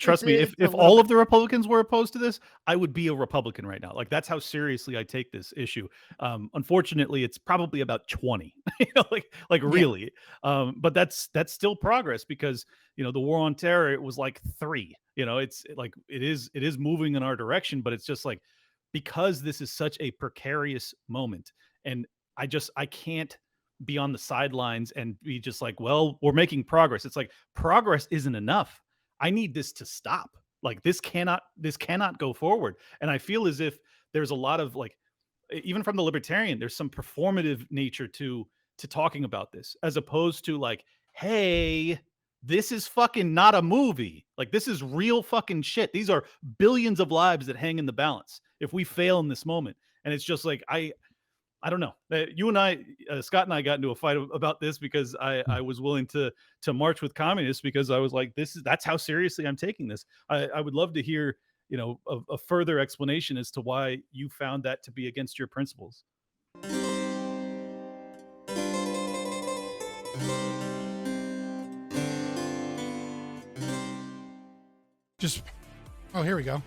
trust me, if all of the Republicans were opposed to this, I would be a Republican right now. Like, that's how seriously I take this issue. Unfortunately, it's probably about 20, really. But that's still progress because, the war on terror, it was like 3, it's like, it is moving in our direction, but it's just like, because this is such a precarious moment, and I can't be on the sidelines and be just like, well, we're making progress. It's like, progress isn't enough. I need this to stop. Like, this cannot go forward. And I feel as if there's a lot of, like, even from the Libertarian, there's some performative nature to talking about this, as opposed to like, hey, this is fucking not a movie. Like, this is real fucking shit. These are billions of lives that hang in the balance if we fail in this moment. And it's just like, I don't know. You and I, Scott and I, got into a fight about this because I was willing to march with communists because I was like, that's how seriously I'm taking this. I would love to hear, a further explanation as to why you found that to be against your principles. Here we go.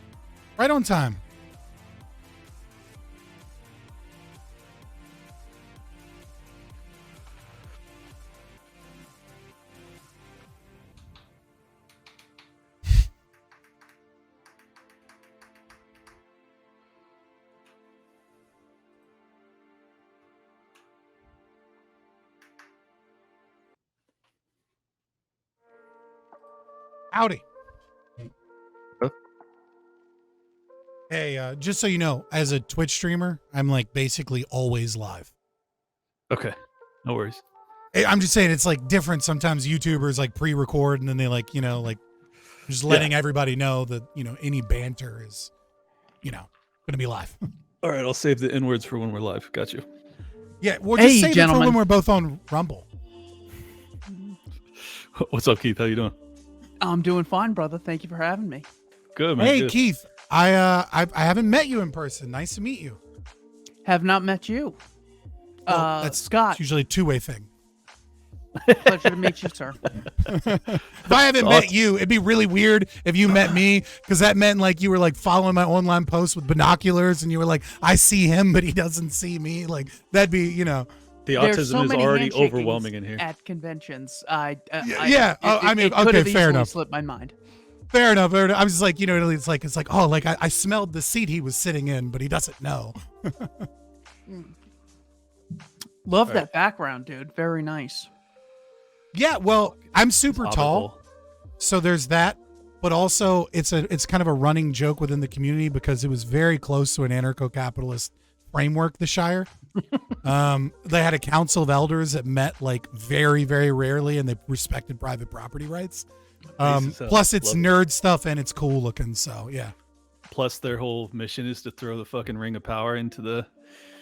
Right on time. Howdy. Huh? Hey, just so you know, as a Twitch streamer, I'm like basically always live. Okay. No worries. I'm just saying it's like different. Sometimes YouTubers like pre-record and then they like, just letting everybody know that, any banter is, going to be live. All right. I'll save the N-words for when we're live. Got you. Yeah. We'll just save it for when we're both on Rumble. What's up, Keith? How you doing? I'm doing fine, brother. Thank you for having me. Good, man. Hey, good. Keith. I haven't met you in person. Nice to meet you. Have not met you. That's Scott. usually a two-way thing. Pleasure to meet you, sir. If I haven't met you, it'd be really weird if you met me, because that meant like you were like following my online posts with binoculars and you were like, I see him, but he doesn't see me. Like, that'd be, The There's autism so is many already handshakings overwhelming in here. at conventions. Okay, fair enough. Slipped my mind. Fair enough. I'm just like, it's like, oh, like I smelled the seat he was sitting in, but he doesn't know. Love that background, dude. Very nice. Yeah, well, I'm super tall, so there's that. But also, it's kind of a running joke within the community because it was very close to an anarcho-capitalist framework, the Shire. They had a council of elders that met like very, very rarely, and they respected private property rights. Plus, it's nerd stuff and it's cool looking. So yeah. Plus, their whole mission is to throw the fucking ring of power into the.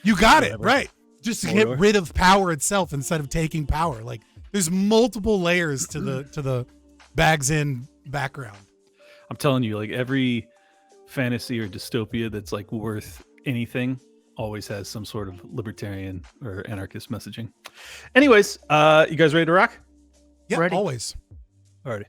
You got it right. Just to get rid of power itself instead of taking power. Like, there's multiple layers to the bags in background. I'm telling you, like, every fantasy or dystopia that's like worth anything always has some sort of libertarian or anarchist messaging. Anyways, you guys ready to rock? Yeah, ready. Always. Alrighty.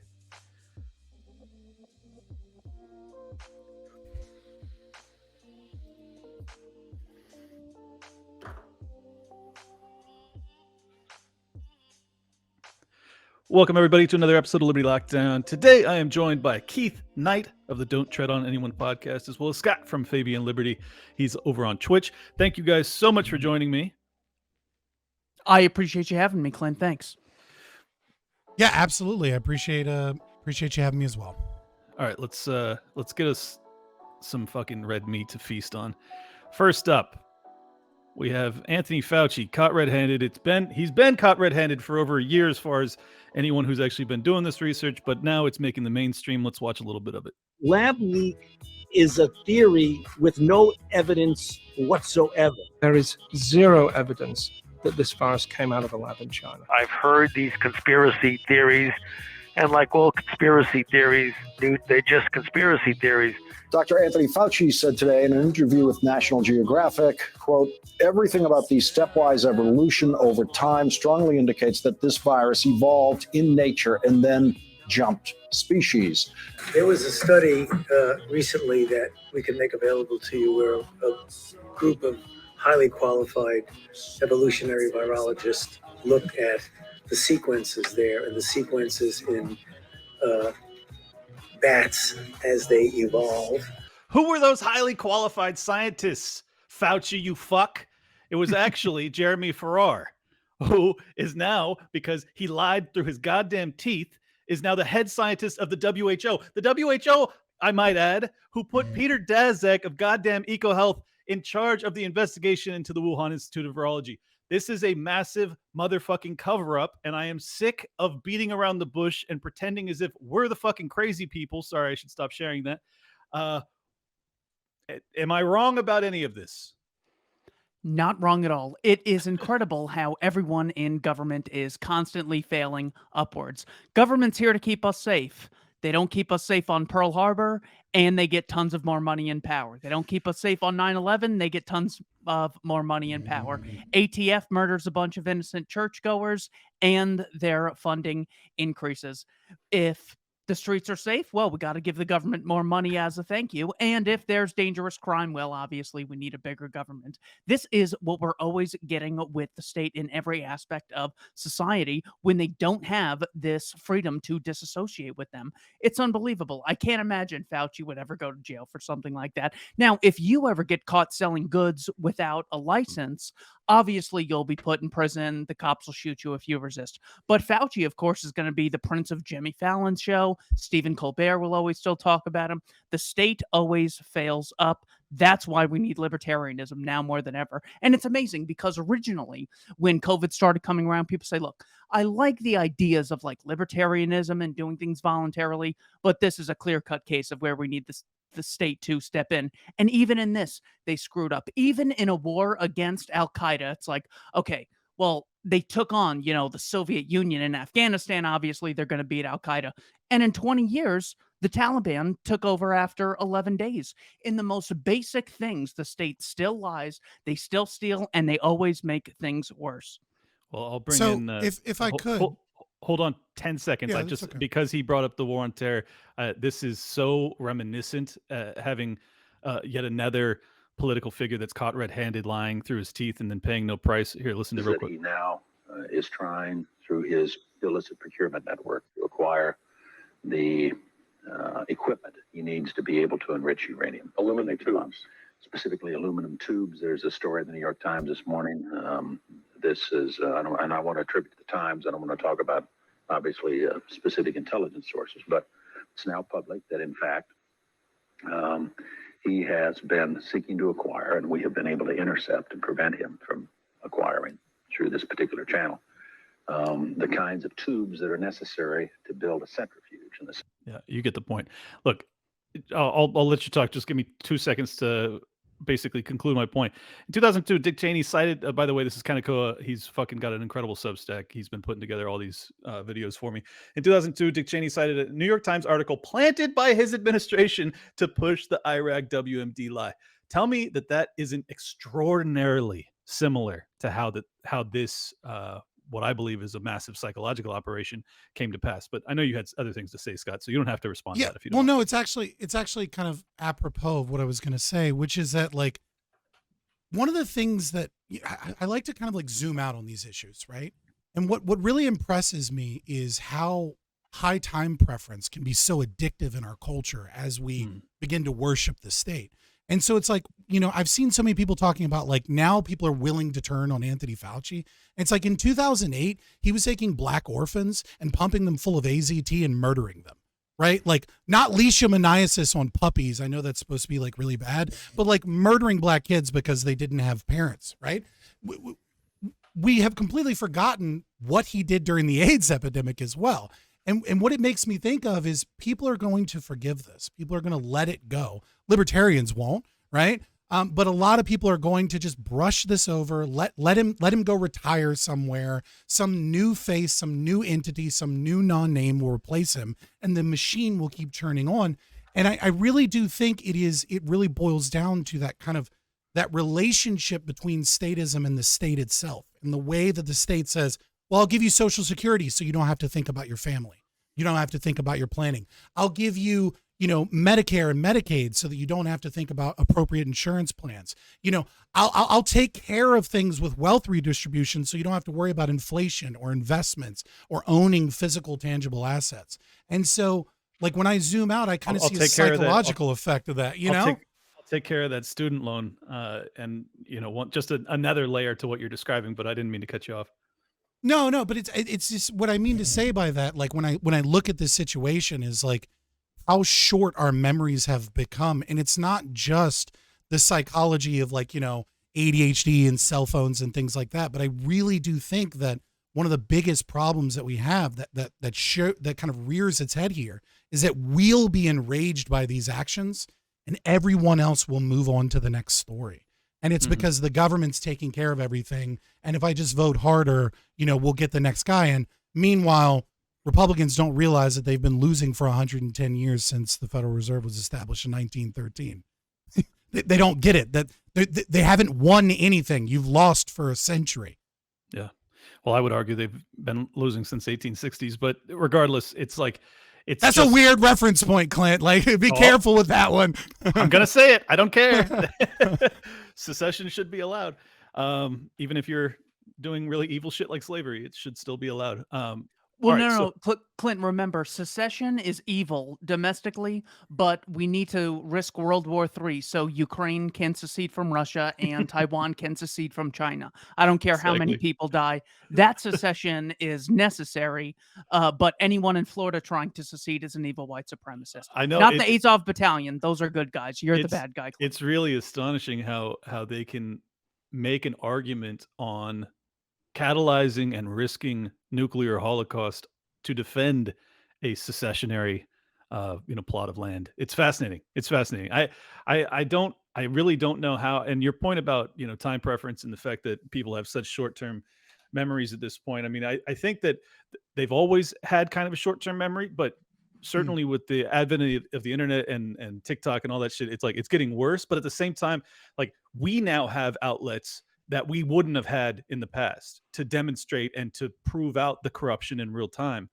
Welcome, everybody, to another episode of Liberty Lockdown. Today, I am joined by Keith Knight of the Don't Tread on Anyone podcast, as well as Scott from Fabian Liberty. He's over on Twitch. Thank you guys so much for joining me. I appreciate you having me, Clint. Thanks. Yeah, absolutely. I appreciate you having me as well. All right, let's get us some fucking red meat to feast on. First up, we have Anthony Fauci caught red-handed. He's been caught red-handed for over a year as far as anyone who's actually been doing this research, but now it's making the mainstream. Let's watch a little bit of it. Lab leak is a theory with no evidence whatsoever. There is zero evidence that this virus came out of a lab in China. I've heard these conspiracy theories, and like all conspiracy theories, dude, they're just conspiracy theories. Dr. Anthony Fauci said today in an interview with National Geographic, quote, everything about the stepwise evolution over time strongly indicates that this virus evolved in nature and then jumped species. There was a study recently that we can make available to you where a group of highly qualified evolutionary virologists looked at the sequences there and the sequences in bats as they evolve. Who were those highly qualified scientists? Fauci, you fuck. It was actually Jeremy Farrar, who is now, because he lied through his goddamn teeth, is now the head scientist of the WHO. The WHO, I might add, who put Peter Daszak of goddamn EcoHealth in charge of the investigation into the Wuhan Institute of Virology. This is a massive motherfucking cover-up, and I am sick of beating around the bush and pretending as if we're the fucking crazy people. Sorry, I should stop sharing that. Am I wrong about any of this? Not wrong at all. It is incredible how everyone in government is constantly failing upwards. Government's here to keep us safe. They don't keep us safe on Pearl Harbor, and they get tons of more money and power. They don't keep us safe on 9/11. They get tons of more money and power. ATF murders a bunch of innocent churchgoers, and their funding increases. If the streets are safe, well, we got to give the government more money as a thank you. And if there's dangerous crime, well, obviously we need a bigger government. This is what we're always getting with the state in every aspect of society when they don't have this freedom to disassociate with them. It's unbelievable. I can't imagine Fauci would ever go to jail for something like that. Now, if you ever get caught selling goods without a license, obviously you'll be put in prison. The cops will shoot you if you resist. But Fauci, of course, is going to be the prince of Jimmy Fallon's show. Stephen Colbert will always still talk about him. The state always fails up. That's why we need libertarianism now more than ever. And it's amazing because originally when COVID started coming around, people say, look, I like the ideas of like libertarianism and doing things voluntarily, but this is a clear-cut case of where we need the state to step in. And even in this, they screwed up. Even in a war against Al-Qaeda, it's like, okay, well, they took on, the Soviet Union and Afghanistan. Obviously, they're going to beat Al-Qaeda. And in 20 years, the Taliban took over after 11 days. In the most basic things, the state still lies, they still steal, and they always make things worse. Well, I'll bring in... if I could... Hold on 10 seconds. Yeah, I just, okay. because he brought up the war on terror, this is so reminiscent, having yet another political figure that's caught red-handed lying through his teeth and then paying no price. Here, listen to real quick. He now is trying through his illicit procurement network to acquire the equipment he needs to be able to enrich uranium. Aluminum tubes. Specifically aluminum tubes. There's a story in the New York Times this morning. This is, and I want to attribute to the Times. I don't want to talk about, obviously, specific intelligence sources, but it's now public that, in fact, he has been seeking to acquire, and we have been able to intercept and prevent him from acquiring through this particular channel, the kinds of tubes that are necessary to build a centrifuge. Yeah, you get the point. Look, I'll let you talk. Just give me 2 seconds to basically conclude my point. In 2002, Dick Cheney cited, by the way, this is kind of cool. He's fucking got an incredible Substack. He's been putting together all these videos for me. In 2002, Dick Cheney cited a New York Times article planted by his administration to push the Iraq WMD lie. Tell me that isn't extraordinarily similar to how this what I believe is a massive psychological operation came to pass. But I know you had other things to say, Scott, so you don't have to respond to that if you don't. Well, no, it's actually kind of apropos of what I was going to say, which is that like one of the things that I like to kind of like zoom out on these issues, right? And what really impresses me is how high time preference can be so addictive in our culture as we begin to worship the state. And so it's like, I've seen so many people talking about like now people are willing to turn on Anthony Fauci. It's like in 2008, he was taking black orphans and pumping them full of AZT and murdering them, right? Like not leishmaniasis on puppies. I know that's supposed to be like really bad, but like murdering black kids because they didn't have parents, right? We have completely forgotten what he did during the AIDS epidemic as well. And what it makes me think of is people are going to forgive this. People are going to let it go. Libertarians won't, right? But a lot of people are going to just brush this over, let him go retire somewhere. Some new face, some new entity, some new non-name will replace him, and the machine will keep churning on. And I really do think it really boils down to that kind of that relationship between statism and the state itself, and the way that the state says, well, I'll give you Social Security so you don't have to think about your family. you don't have to think about your planning. I'll give you, Medicare and Medicaid so that you don't have to think about appropriate insurance plans. I'll take care of things with wealth redistribution so you don't have to worry about inflation or investments or owning physical, tangible assets. And so, like, when I zoom out, I kind of see a psychological effect of that, I'll take care of that student loan, and just another layer to what you're describing. But I didn't mean to cut you off. No, but it's just what I mean to say by that. Like, when I look at this situation, is like how short our memories have become, and it's not just the psychology of, like, ADHD and cell phones and things like that. But I really do think that one of the biggest problems that we have that kind of rears its head here is that we'll be enraged by these actions, and everyone else will move on to the next story. And it's because the government's taking care of everything. And if I just vote harder, we'll get the next guy in. Meanwhile, Republicans don't realize that they've been losing for 110 years since the Federal Reserve was established in 1913. They don't get it, that they haven't won anything. You've lost for a century. Yeah. Well, I would argue they've been losing since 1860s, but regardless, that's a weird reference point, Clint. Like, be careful with that one. I'm going to say it. I don't care. Secession should be allowed. Even if you're doing really evil shit like slavery, it should still be allowed. Well, no. Clint, remember, secession is evil domestically, but we need to risk World War III so Ukraine can secede from Russia and Taiwan can secede from China. I don't care how many people die. That secession is necessary, but anyone in Florida trying to secede is an evil white supremacist. I know. Not the Azov Battalion. Those are good guys. You're the bad guy, Clint. It's really astonishing how they can make an argument on catalyzing and risking nuclear holocaust to defend a secessionary plot of land. It's fascinating. I really don't know how. And your point about time preference and the fact that people have such short-term memories at this point, I mean, I think that they've always had kind of a short-term memory, but certainly with the advent of the internet and TikTok and all that shit, it's getting worse. But at the same time, like, we now have outlets that we wouldn't have had in the past to demonstrate and to prove out the corruption in real time.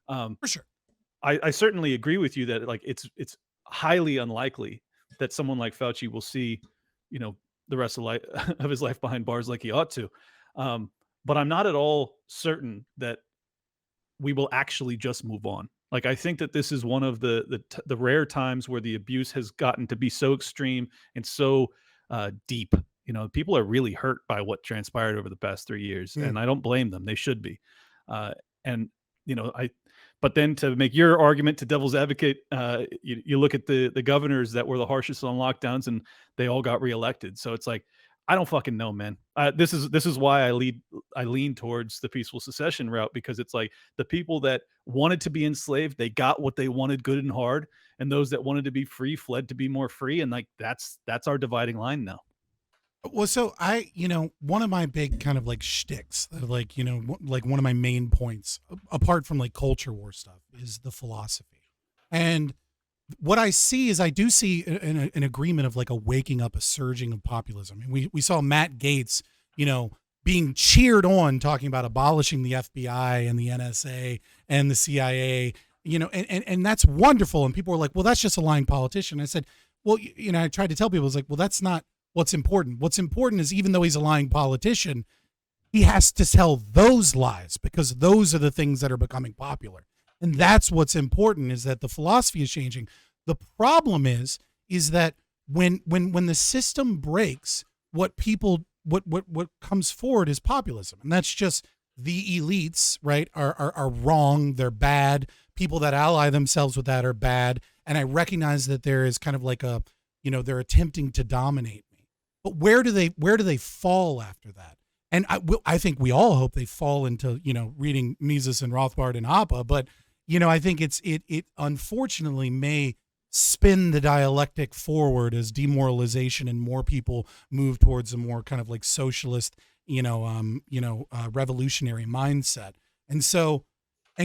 For sure. I certainly agree with you that, like, it's highly unlikely that someone like Fauci will see, the rest of his life behind bars like he ought to. But I'm not at all certain that we will actually just move on. Like, I think that this is one of the rare times where the abuse has gotten to be so extreme and so deep. People are really hurt by what transpired over the past 3 years, and I don't blame them. They should be. But then to make your argument to devil's advocate, you look at the governors that were the harshest on lockdowns, and they all got reelected. So it's like, I don't fucking know, man. This is why I lean towards the peaceful secession route, because it's like the people that wanted to be enslaved, they got what they wanted good and hard, and those that wanted to be free fled to be more free, and like that's our dividing line now. Well, so one of my big kind of like shticks, like one of my main points, apart from like culture war stuff, is the philosophy. And what I see is I do see an agreement of like a waking up, a surging of populism. And we saw Matt Gaetz, being cheered on talking about abolishing the FBI and the NSA and the CIA, and that's wonderful. And people were like, well, that's just a lying politician. I said, well, I tried to tell people, I was like, well, that's not what's important. What's important is, even though he's a lying politician, he has to tell those lies, because those are the things that are becoming popular. And that's what's important, is that the philosophy is changing. The problem is that when the system breaks, what comes forward is populism. And that's just the elites, right, are wrong. They're bad. People that ally themselves with that are bad. And I recognize that there is kind of like they're attempting to dominate. But where do they fall after that? And I think we all hope they fall into, reading Mises and Rothbard and Hoppe. But, I think it unfortunately may spin the dialectic forward as demoralization and more people move towards a more kind of like socialist, revolutionary mindset. And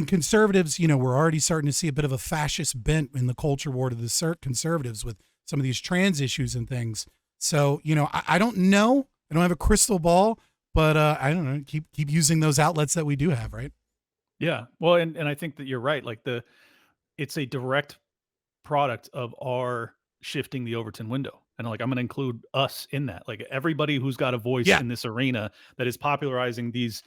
conservatives, we're already starting to see a bit of a fascist bent in the culture war to the conservatives with some of these trans issues and things. So, I don't know. I don't have a crystal ball, but I don't know. Keep using those outlets that we do have, right? Yeah. Well, and I think that you're right. Like it's a direct product of our shifting the Overton window. And like I'm going to include us in that. Like everybody who's got a voice Yeah. in this arena that is popularizing these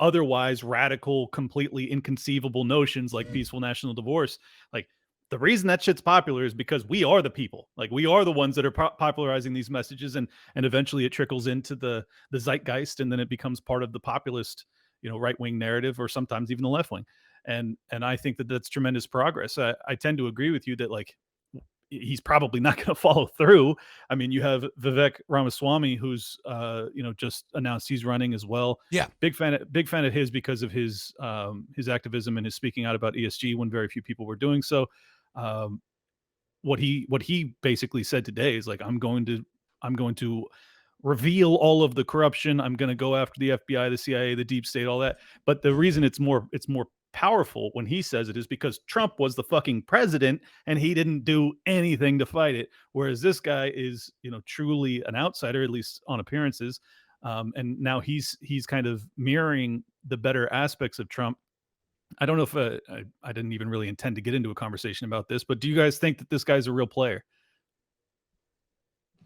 otherwise radical, completely inconceivable notions like peaceful national divorce. Like the reason that shit's popular is because we are the people. Like we are the ones that are popularizing these messages, and eventually it trickles into the zeitgeist, and then it becomes part of the populist, right wing narrative, or sometimes even the left wing. And I think that that's tremendous progress. I tend to agree with you that like he's probably not going to follow through. I mean, you have Vivek Ramaswamy, who's just announced he's running as well. Yeah, big fan of his because of his activism and his speaking out about ESG when very few people were doing so. What he basically said today is like, I'm going to reveal all of the corruption. I'm going to go after the FBI, the CIA, the deep state, all that. But the reason it's more powerful when he says it is because Trump was the fucking president and he didn't do anything to fight it. Whereas this guy is, truly an outsider, at least on appearances. And now he's kind of mirroring the better aspects of Trump. I don't know if I didn't even really intend to get into a conversation about this, but do you guys think that this guy's a real player?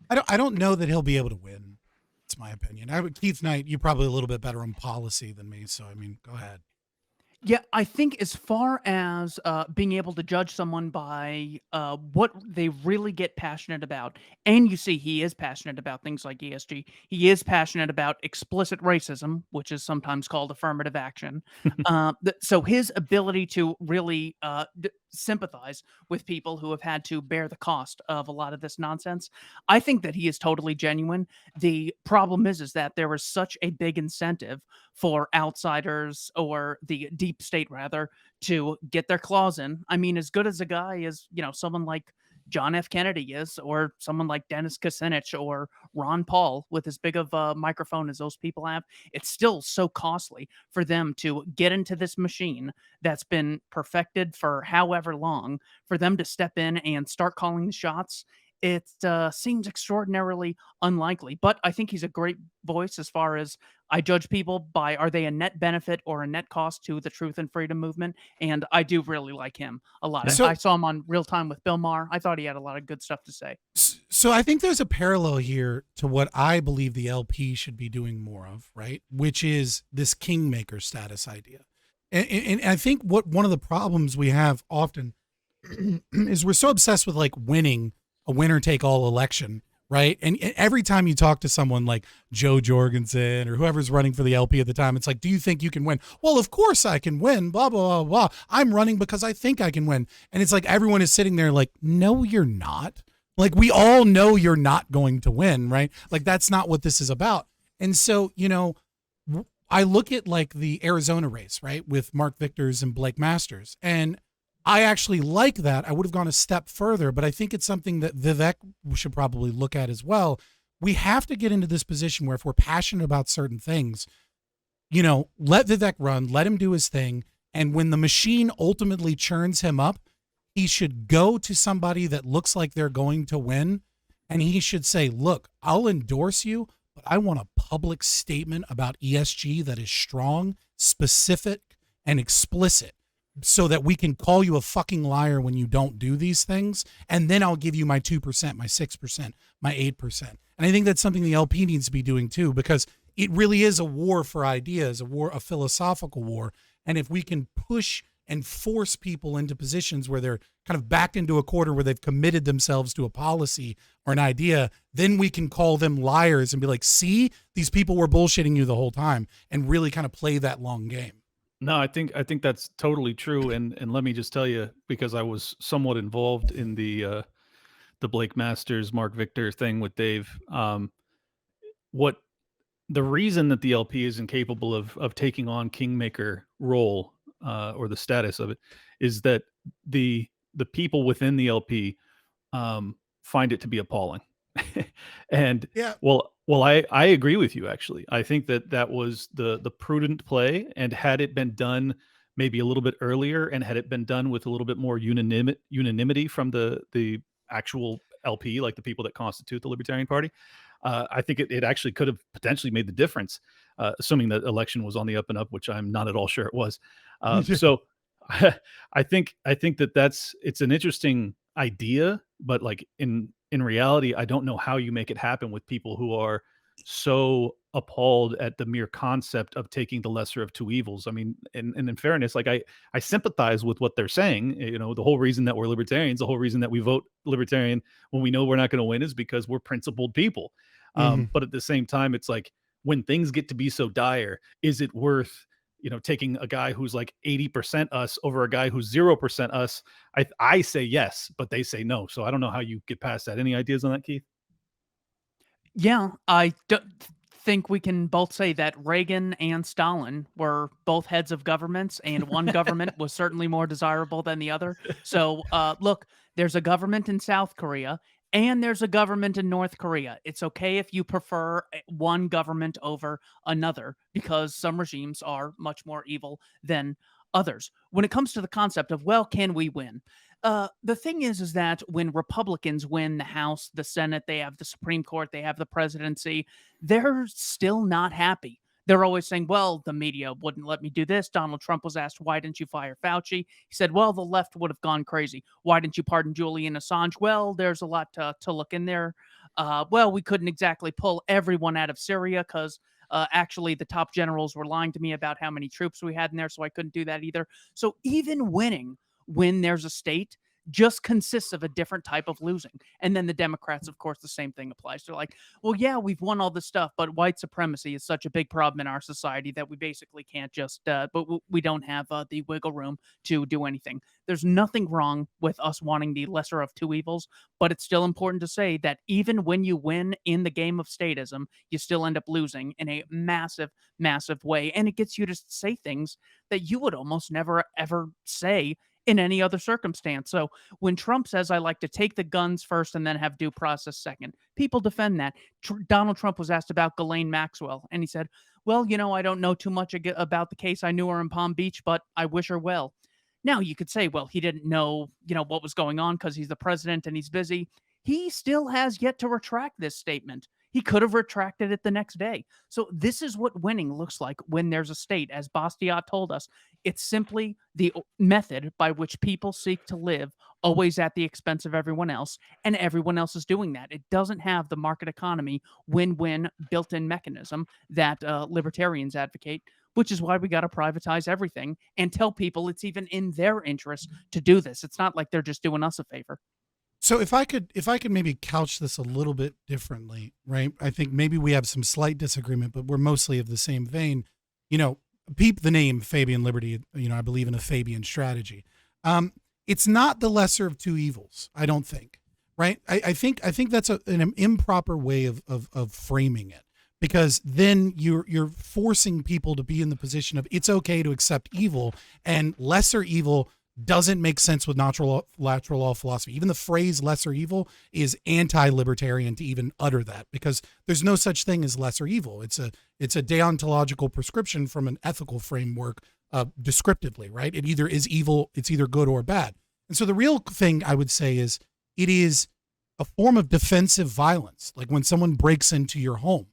I don't know that he'll be able to win. It's my opinion. Keith Knight, you're probably a little bit better on policy than me, so I mean, go ahead. Yeah, I think as far as being able to judge someone by what they really get passionate about, and you see he is passionate about things like ESG, he is passionate about explicit racism, which is sometimes called affirmative action. So his ability to really sympathize with people who have had to bear the cost of a lot of this nonsense, I think that he is totally genuine. The problem is that there is such a big incentive for outsiders, or the deep state rather, to get their claws in. I mean, as good as a guy as, someone like John F. Kennedy is, or someone like Dennis Kucinich or Ron Paul, with as big of a microphone as those people have, it's still so costly for them to get into this machine that's been perfected for however long, for them to step in and start calling the shots. It seems extraordinarily unlikely, but I think he's a great voice as far as I judge people by, are they a net benefit or a net cost to the truth and freedom movement? And I do really like him a lot. So- I saw him on Real Time with Bill Maher. I thought he had a lot of good stuff to say. So I think there's a parallel here to what I believe the LP should be doing more of, right? Which is this kingmaker status idea. And I think one of the problems we have often is we're so obsessed with like winning a winner take all election, right? And every time you talk to someone like Joe Jorgensen or whoever's running for the LP at the time, it's like, do you think you can win? Well, of course I can win, blah, blah, blah, blah. I'm running because I think I can win. And it's like everyone is sitting there like, no, you're not. Like, we all know you're not going to win, right? Like, that's not what this is about. And so, I look at like the Arizona race, right, with Mark Victors and Blake Masters, and I actually like that. I would have gone a step further, but I think it's something that Vivek should probably look at as well. We have to get into this position where if we're passionate about certain things, let Vivek run, let him do his thing. And when the machine ultimately churns him up, he should go to somebody that looks like they're going to win. And he should say, look, I'll endorse you, but I want a public statement about ESG that is strong, specific, and explicit, so that we can call you a fucking liar when you don't do these things. And then I'll give you my 2%, my 6%, my 8%. And I think that's something the LP needs to be doing too, because it really is a war for ideas, a philosophical war. And if we can push and force people into positions where they're kind of backed into a corner where they've committed themselves to a policy or an idea, then we can call them liars and be like, see, these people were bullshitting you the whole time, and really kind of play that long game. No, I think that's totally true. And let me just tell you, because I was somewhat involved in the Blake Masters, Mark Victor thing with Dave. What the reason that the LP is incapable of taking on kingmaker role, or the status of it, is that the people within the LP find it to be appalling. And Yeah. well, I agree with you, actually. I think that was the prudent play, and had it been done maybe a little bit earlier, and had it been done with a little bit more unanimity from the actual LP, like the people that constitute the Libertarian Party, I think it actually could have potentially made the difference. assuming that election was on the up and up, which I'm not at all sure it was. So I think it's an interesting idea, but like in reality, I don't know how you make it happen with people who are so appalled at the mere concept of taking the lesser of two evils. I mean, and in fairness, like I sympathize with what they're saying. You know, the whole reason that we're libertarians, the whole reason that we vote libertarian when we know we're not going to win is because we're principled people. But at the same time, it's like when things get to be so dire, is it worth, you know, taking a guy who's like 80% us over a guy who's 0% us? I say yes, but they say no. So I don't know how you get past that. Any ideas on that, Keith? Yeah, think we can both say that Reagan and Stalin were both heads of governments, and one government was certainly more desirable than the other. So, look, there's a government in South Korea and there's a government in North Korea. It's okay if you prefer one government over another because some regimes are much more evil than others. When it comes to the concept of, well, can we win? The thing is that when Republicans win the House, the Senate, they have the Supreme Court, they have the presidency, they're still not happy. They're always saying, well, the media wouldn't let me do this. Donald Trump was asked, why didn't you fire Fauci? He said, well, the left would have gone crazy. Why didn't you pardon Julian Assange? Well, there's a lot to look in there. Well, we couldn't exactly pull everyone out of Syria because actually the top generals were lying to me about how many troops we had in there, so I couldn't do that either. So even winning when there's a state just consists of a different type of losing. And then the Democrats, of course, the same thing applies. They're like, well, yeah, we've won all this stuff, but white supremacy is such a big problem in our society that we basically can't just, but we don't have the wiggle room to do anything. There's nothing wrong with us wanting the lesser of two evils, but it's still important to say that even when you win in the game of statism, you still end up losing in a massive, massive way. And it gets you to say things that you would almost never, ever say in any other circumstance. So when Trump says, I like to take the guns first and then have due process second, people defend that. Donald Trump was asked about Ghislaine Maxwell, and he said, well, you know, I don't know too much about the case. I knew her in Palm Beach, but I wish her well. Now you could say, well, he didn't know, you know, what was going on because he's the president and he's busy. He still has yet to retract this statement. He could have retracted it the next day. So this is what winning looks like when there's a state. As Bastiat told us, it's simply the method by which people seek to live always at the expense of everyone else, and everyone else is doing that. It doesn't have the market economy win-win built-in mechanism that libertarians advocate, which is why we got to privatize everything and tell people it's even in their interest to do this. It's not like they're just doing us a favor. So if I could maybe couch this a little bit differently, right? I think maybe we have some slight disagreement, but we're mostly of the same vein. You know, peep the name Fabian Liberty. You know, I believe in a Fabian strategy. It's not the lesser of two evils, I don't think, right? I think that's an improper way of framing it, because then you're forcing people to be in the position of it's okay to accept evil, and lesser evil doesn't make sense with natural law philosophy. Even the phrase lesser evil is anti-libertarian to even utter that, because there's no such thing as lesser evil. It's a deontological prescription from an ethical framework, descriptively, right? It either is evil, it's either good or bad. And so the real thing I would say is it is a form of defensive violence, like when someone breaks into your home.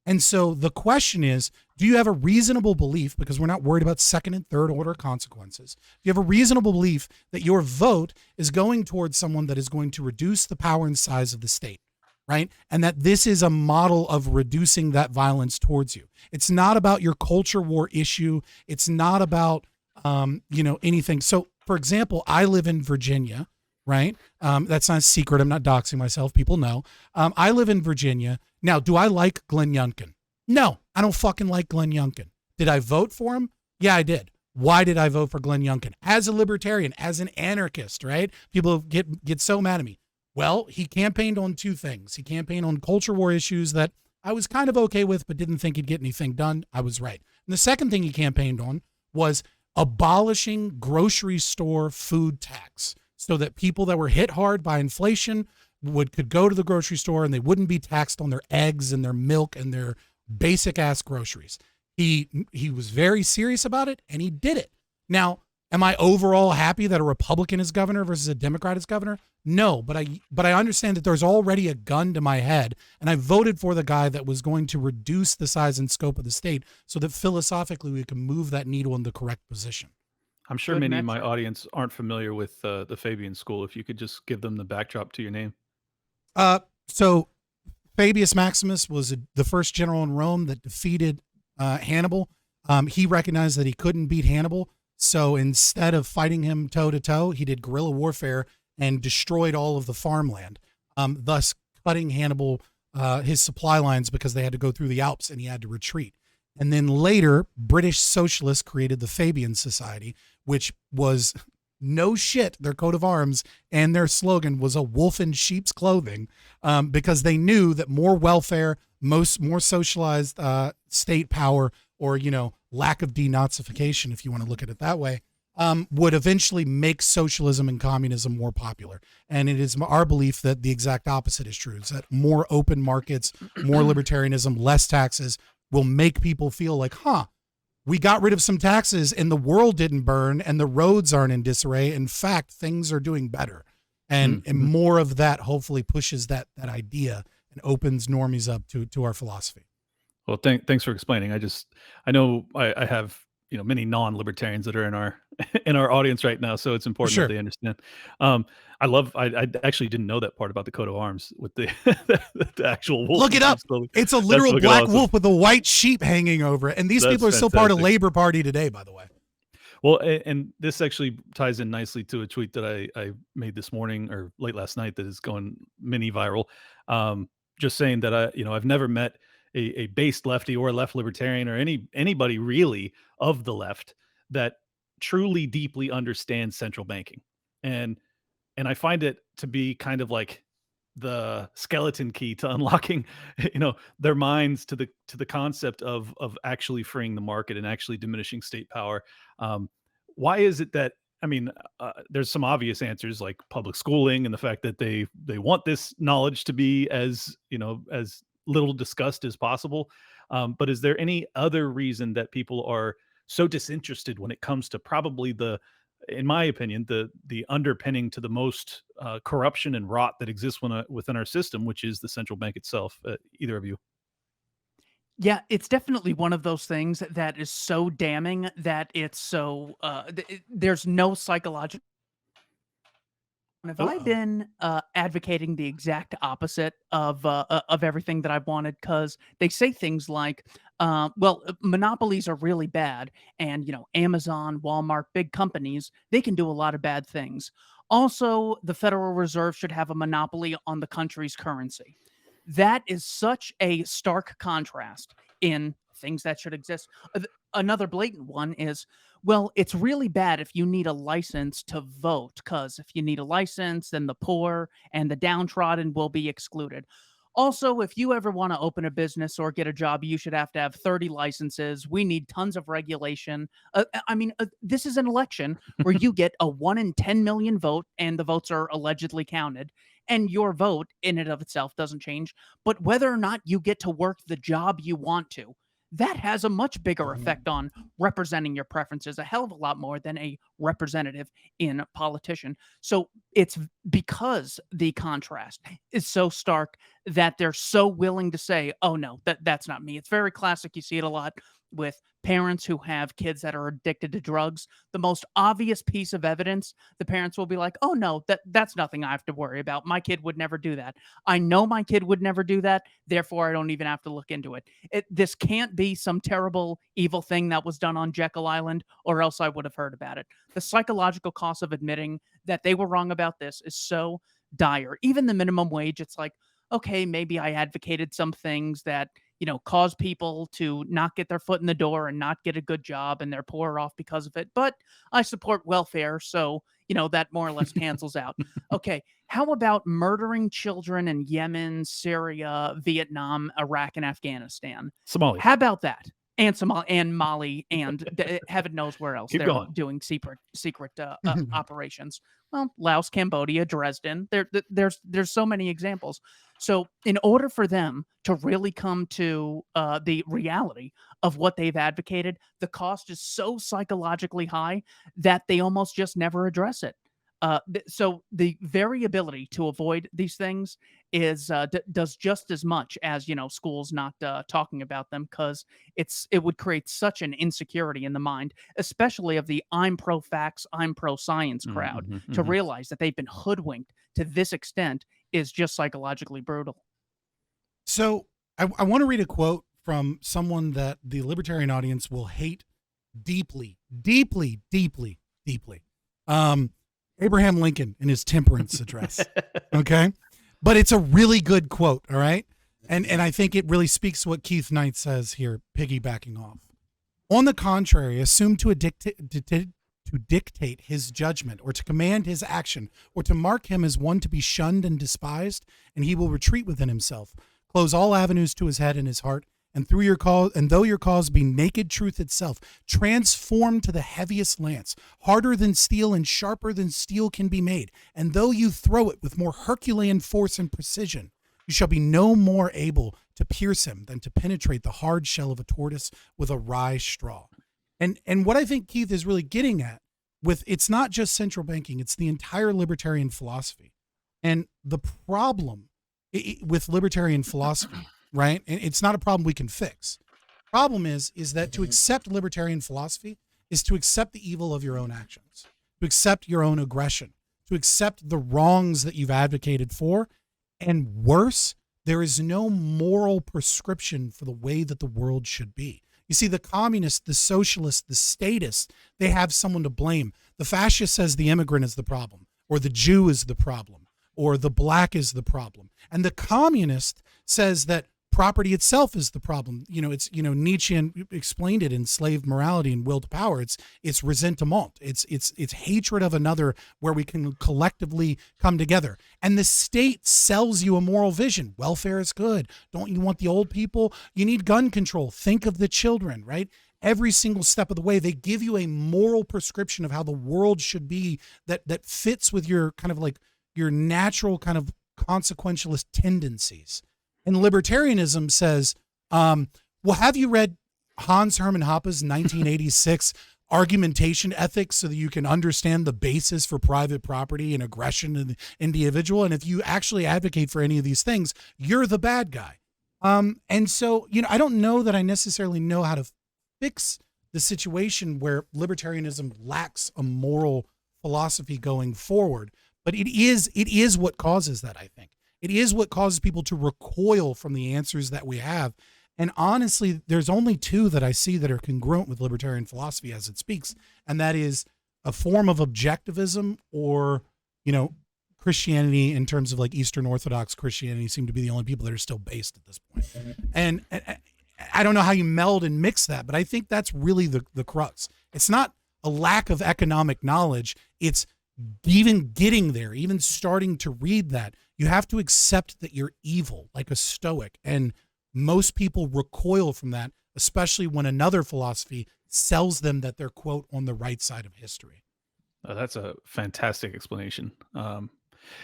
And so the question is, do you have a reasonable belief, because we're not worried about second and third order consequences, do you have a reasonable belief that your vote is going towards someone that is going to reduce the power and size of the state, right? And that this is a model of reducing that violence towards you. It's not about your culture war issue. It's not about, anything. So, for example, I live in Virginia, right? That's not a secret. I'm not doxing myself. People know. I live in Virginia. Now, do I like Glenn Youngkin? No, I don't fucking like Glenn Youngkin. Did I vote for him? Yeah, I did. Why did I vote for Glenn Youngkin? As a libertarian, as an anarchist, right? People get so mad at me. Well, he campaigned on two things. He campaigned on culture war issues that I was kind of okay with, but didn't think he'd get anything done. I was right. And the second thing he campaigned on was abolishing grocery store food tax, so that people that were hit hard by inflation could go to the grocery store and they wouldn't be taxed on their eggs and their milk and their basic ass groceries. He was very serious about it, and he did it. Now, Am I overall happy that a Republican is governor versus a Democrat is governor? No, but I understand that there's already a gun to my head, and I voted for the guy that was going to reduce the size and scope of the state so that philosophically we can move that needle in the correct position. I'm sure Good many of my metric. audience aren't familiar with the Fabian School. If you could just give them the backdrop to your name. So Fabius Maximus was the first general in Rome that defeated Hannibal. He recognized that he couldn't beat Hannibal, so instead of fighting him toe to toe, he did guerrilla warfare and destroyed all of the farmland, thus cutting Hannibal his supply lines because they had to go through the Alps and he had to retreat. And then later, British socialists created the Fabian Society, which was no shit, their coat of arms and their slogan was a wolf in sheep's clothing, because they knew that more welfare, more socialized state power, or, you know, lack of denazification, if you want to look at it that way, would eventually make socialism and communism more popular. And it is our belief that the exact opposite is true, is that more open markets, more libertarianism, less taxes will make people feel like, we got rid of some taxes and the world didn't burn and the roads aren't in disarray. In fact, things are doing better. And more of that hopefully pushes that idea and opens normies up to our philosophy. Well, thanks for explaining. I know I have, you know, many non-libertarians that are in our in our audience right now, so it's important that they understand. I actually didn't know that part about the coat of arms with the the actual wolf. Look it up. It's a literal black wolf with a white sheep hanging over it. And these people are still part of Labor Party today, by the way. Well, and this actually ties in nicely to a tweet that I made this morning or late last night that is going mini viral. Just saying that I've never met a based lefty or a left libertarian or anybody really of the left that truly deeply understands central banking. And I find it to be kind of like the skeleton key to unlocking, their minds to the concept of actually freeing the market and actually diminishing state power. Why is it that, there's some obvious answers like public schooling and the fact that they want this knowledge to be as little discussed as possible. But is there any other reason that people are so disinterested when it comes to probably in my opinion, the underpinning to the most corruption and rot that exists within our system, which is the central bank itself? Either of you? Yeah, it's definitely one of those things that is so damning that it's so there's no psychological. Have I been advocating the exact opposite of everything that I've wanted? Because they say things like, monopolies are really bad, and Amazon, Walmart, big companies, they can do a lot of bad things. Also, the Federal Reserve should have a monopoly on the country's currency. That is such a stark contrast in things that should exist. Another blatant one is, well, it's really bad if you need a license to vote, because if you need a license, then the poor and the downtrodden will be excluded. Also, if you ever want to open a business or get a job, you should have to have 30 licenses. We need tons of regulation. This is an election where you get a 1 in 10 million vote, and the votes are allegedly counted. And your vote in and of itself doesn't change. But whether or not you get to work the job you want to, that has a much bigger effect on representing your preferences, a hell of a lot more than a representative in a politician. So it's because the contrast is so stark that they're so willing to say, oh, no, that's not me. It's very classic. You see it a lot with parents who have kids that are addicted to drugs. The most obvious piece of evidence, the parents will be like, oh, no, that's nothing I have to worry about. My kid would never do that. I know my kid would never do that. Therefore, I don't even have to look into it. This can't be some terrible, evil thing that was done on Jekyll Island, or else I would have heard about it. The psychological cost of admitting that they were wrong about this is so dire. Even the minimum wage, it's like, okay, maybe I advocated some things that cause people to not get their foot in the door and not get a good job, and they're poorer off because of it. But I support welfare, so, that more or less cancels out. Okay, how about murdering children in Yemen, Syria, Vietnam, Iraq, and Afghanistan? Somalia. How about that? and Somalia and Mali and heaven knows where else Keep they're going. doing secret operations. Well, Laos, Cambodia, Dresden. There's so many examples. So in order for them to really come to the reality of what they've advocated, the cost is so psychologically high that they almost just never address it. So the variability to avoid these things is does just as much as schools not talking about them, because it would create such an insecurity in the mind, especially of the I'm pro facts, I'm pro science crowd, to realize that they've been hoodwinked to this extent is just psychologically brutal. So I want to read a quote from someone that the libertarian audience will hate deeply, deeply, deeply, deeply. Abraham Lincoln in his temperance address. Okay. But it's a really good quote. All right. And I think it really speaks to what Keith Knight says here, piggybacking off. On the contrary, assume to dictate his judgment or to command his action or to mark him as one to be shunned and despised, and he will retreat within himself, close all avenues to his head and his heart, and through your cause, and though your cause be naked truth itself, transformed to the heaviest lance, harder than steel and sharper than steel can be made, and though you throw it with more Herculean force and precision, you shall be no more able to pierce him than to penetrate the hard shell of a tortoise with a rye straw. And what I think Keith is really getting at with, it's not just central banking, it's the entire libertarian philosophy. And the problem with libertarian philosophy, right? And it's not a problem we can fix. Problem is that to accept libertarian philosophy is to accept the evil of your own actions, to accept your own aggression, to accept the wrongs that you've advocated for. And worse, there is no moral prescription for the way that the world should be. You see, the communists, the socialists, the statists, they have someone to blame. The fascist says the immigrant is the problem, or the Jew is the problem, or the black is the problem. And the communist says that property itself is the problem. It's, Nietzsche explained it in Slave Morality and Will to Power. It's ressentiment. It's hatred of another where we can collectively come together. And the state sells you a moral vision. Welfare is good. Don't you want the old people? You need gun control. Think of the children, right? Every single step of the way, they give you a moral prescription of how the world should be that fits with your kind of like your natural kind of consequentialist tendencies. And libertarianism says, well, have you read Hans Hermann Hoppe's 1986 argumentation ethics so that you can understand the basis for private property and aggression in the individual? And if you actually advocate for any of these things, you're the bad guy. And so, I don't know that I necessarily know how to fix the situation where libertarianism lacks a moral philosophy going forward. But it is what causes that, I think. It is what causes people to recoil from the answers that we have. And honestly, there's only two that I see that are congruent with libertarian philosophy as it speaks. And that is a form of objectivism, or, Christianity in terms of like Eastern Orthodox Christianity seem to be the only people that are still based at this point. And I don't know how you meld and mix that, but I think that's really the crux. It's not a lack of economic knowledge. It's even getting there, even starting to read that. You have to accept that you're evil, like a Stoic. And most people recoil from that, especially when another philosophy sells them that they're, quote, on the right side of history. That's a fantastic explanation.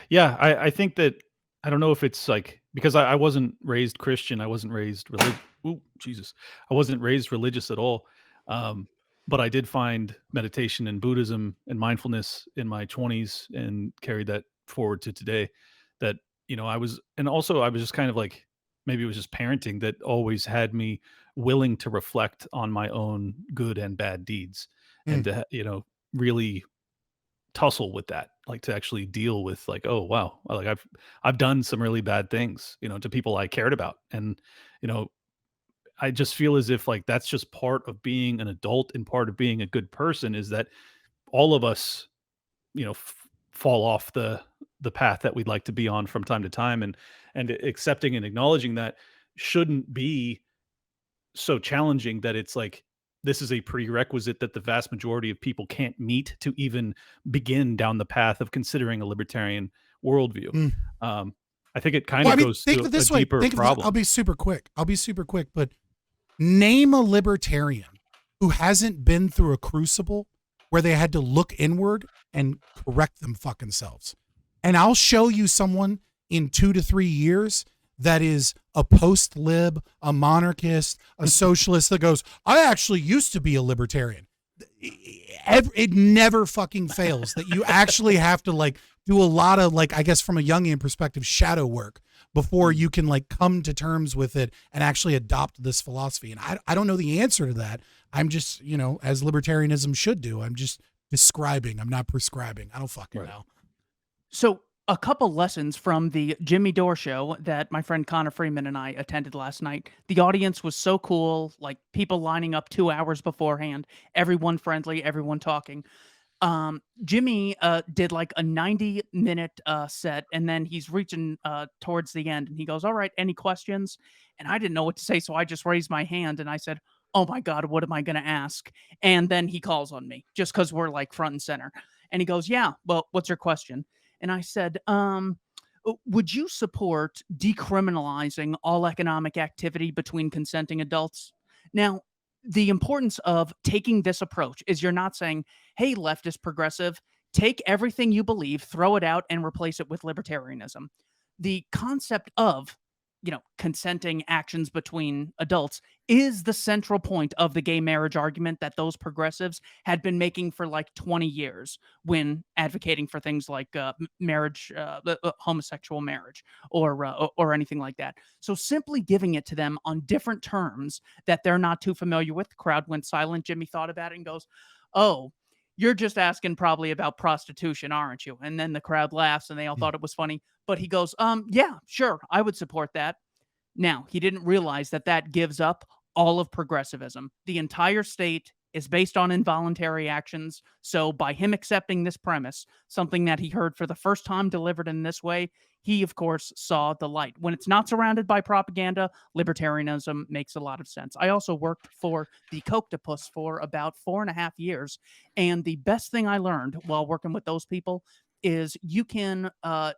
Yeah, I think that, I don't know if it's like, because I wasn't raised Christian. I wasn't raised religious. Ooh, Jesus. I wasn't raised religious at all. But I did find meditation and Buddhism and mindfulness in my 20s and carried that forward to today. That, I was just kind of like, maybe it was just parenting that always had me willing to reflect on my own good and bad deeds and to, really tussle with that, like to actually deal with like, oh, wow, like I've done some really bad things, to people I cared about. And, I just feel as if like that's just part of being an adult, and part of being a good person is that all of us, fall off the path that we'd like to be on from time to time, and accepting and acknowledging that shouldn't be so challenging that it's like this is a prerequisite that the vast majority of people can't meet to even begin down the path of considering a libertarian worldview. I think it kind of goes to a deeper problem. I'll be super quick. But Name a libertarian who hasn't been through a crucible where they had to look inward and correct them fucking selves. And I'll show you someone in 2 to 3 years that is a post-lib, a monarchist, a socialist that goes, I actually used to be a libertarian. It never fucking fails that you actually have to like do a lot of like, I guess from a Jungian perspective, shadow work before you can like come to terms with it and actually adopt this philosophy. And I don't know the answer to that. I'm just, you know, as libertarianism should do, I'm just describing. I'm not prescribing. I don't fucking know. So a couple lessons from the Jimmy Dore show that my friend Connor Freeman and I attended last night. The audience was so cool, like people lining up 2 hours beforehand, everyone friendly, everyone talking. Jimmy did like a 90-minute set, and then he's reaching towards the end, and he goes, all right, any questions? And I didn't know what to say, so I just raised my hand, and I said, oh my God, what am I going to ask? And then he calls on me, just because we're like front and center. And he goes, yeah, well, what's your question? And I said, would you support decriminalizing all economic activity between consenting adults? Now, the importance of taking this approach is you're not saying, hey, leftist progressive, take everything you believe, throw it out, and replace it with libertarianism. The concept of, you know, consenting actions between adults is the central point of the gay marriage argument that those progressives had been making for like 20 years when advocating for things like marriage, homosexual marriage, or anything like that. So simply giving it to them on different terms that they're not too familiar with. The crowd went silent. Jimmy thought about it and goes, oh, you're just asking probably about prostitution, aren't you? And then the crowd laughs and they all thought it was funny. But he goes, yeah, sure, I would support that. Now, he didn't realize that that gives up all of progressivism. The entire state is based on involuntary actions. So by him accepting this premise, something that he heard for the first time delivered in this way, he, of course, saw the light. When it's not surrounded by propaganda, libertarianism makes a lot of sense. I also worked for the Coctopus for about 4.5 years. And the best thing I learned while working with those people is you can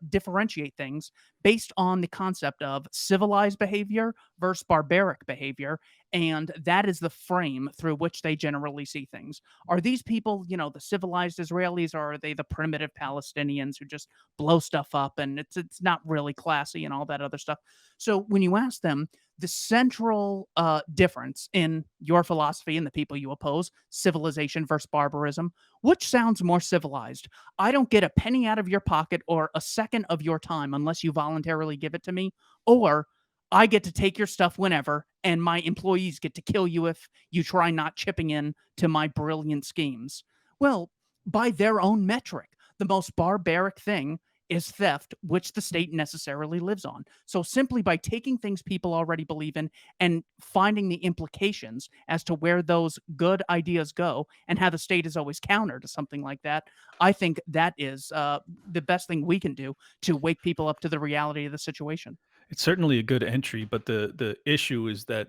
differentiate things based on the concept of civilized behavior versus barbaric behavior. And that is the frame through which they generally see things. Are these people, you know, the civilized Israelis, or are they the primitive Palestinians who just blow stuff up and it's not really classy and all that other stuff? So when you ask them, the central difference in your philosophy and the people you oppose, civilization versus barbarism, which sounds more civilized? I don't get a penny out of your pocket or a second of your time unless you voluntarily give it to me, or I get to take your stuff whenever, and my employees get to kill you if you try not chipping in to my brilliant schemes. Well, by their own metric, the most barbaric thing is theft, which the state necessarily lives on. So simply by taking things people already believe in and finding the implications as to where those good ideas go and how the state is always counter to something like that, I think that is the best thing we can do to wake people up to the reality of the situation. It's certainly a good entry, but the issue is that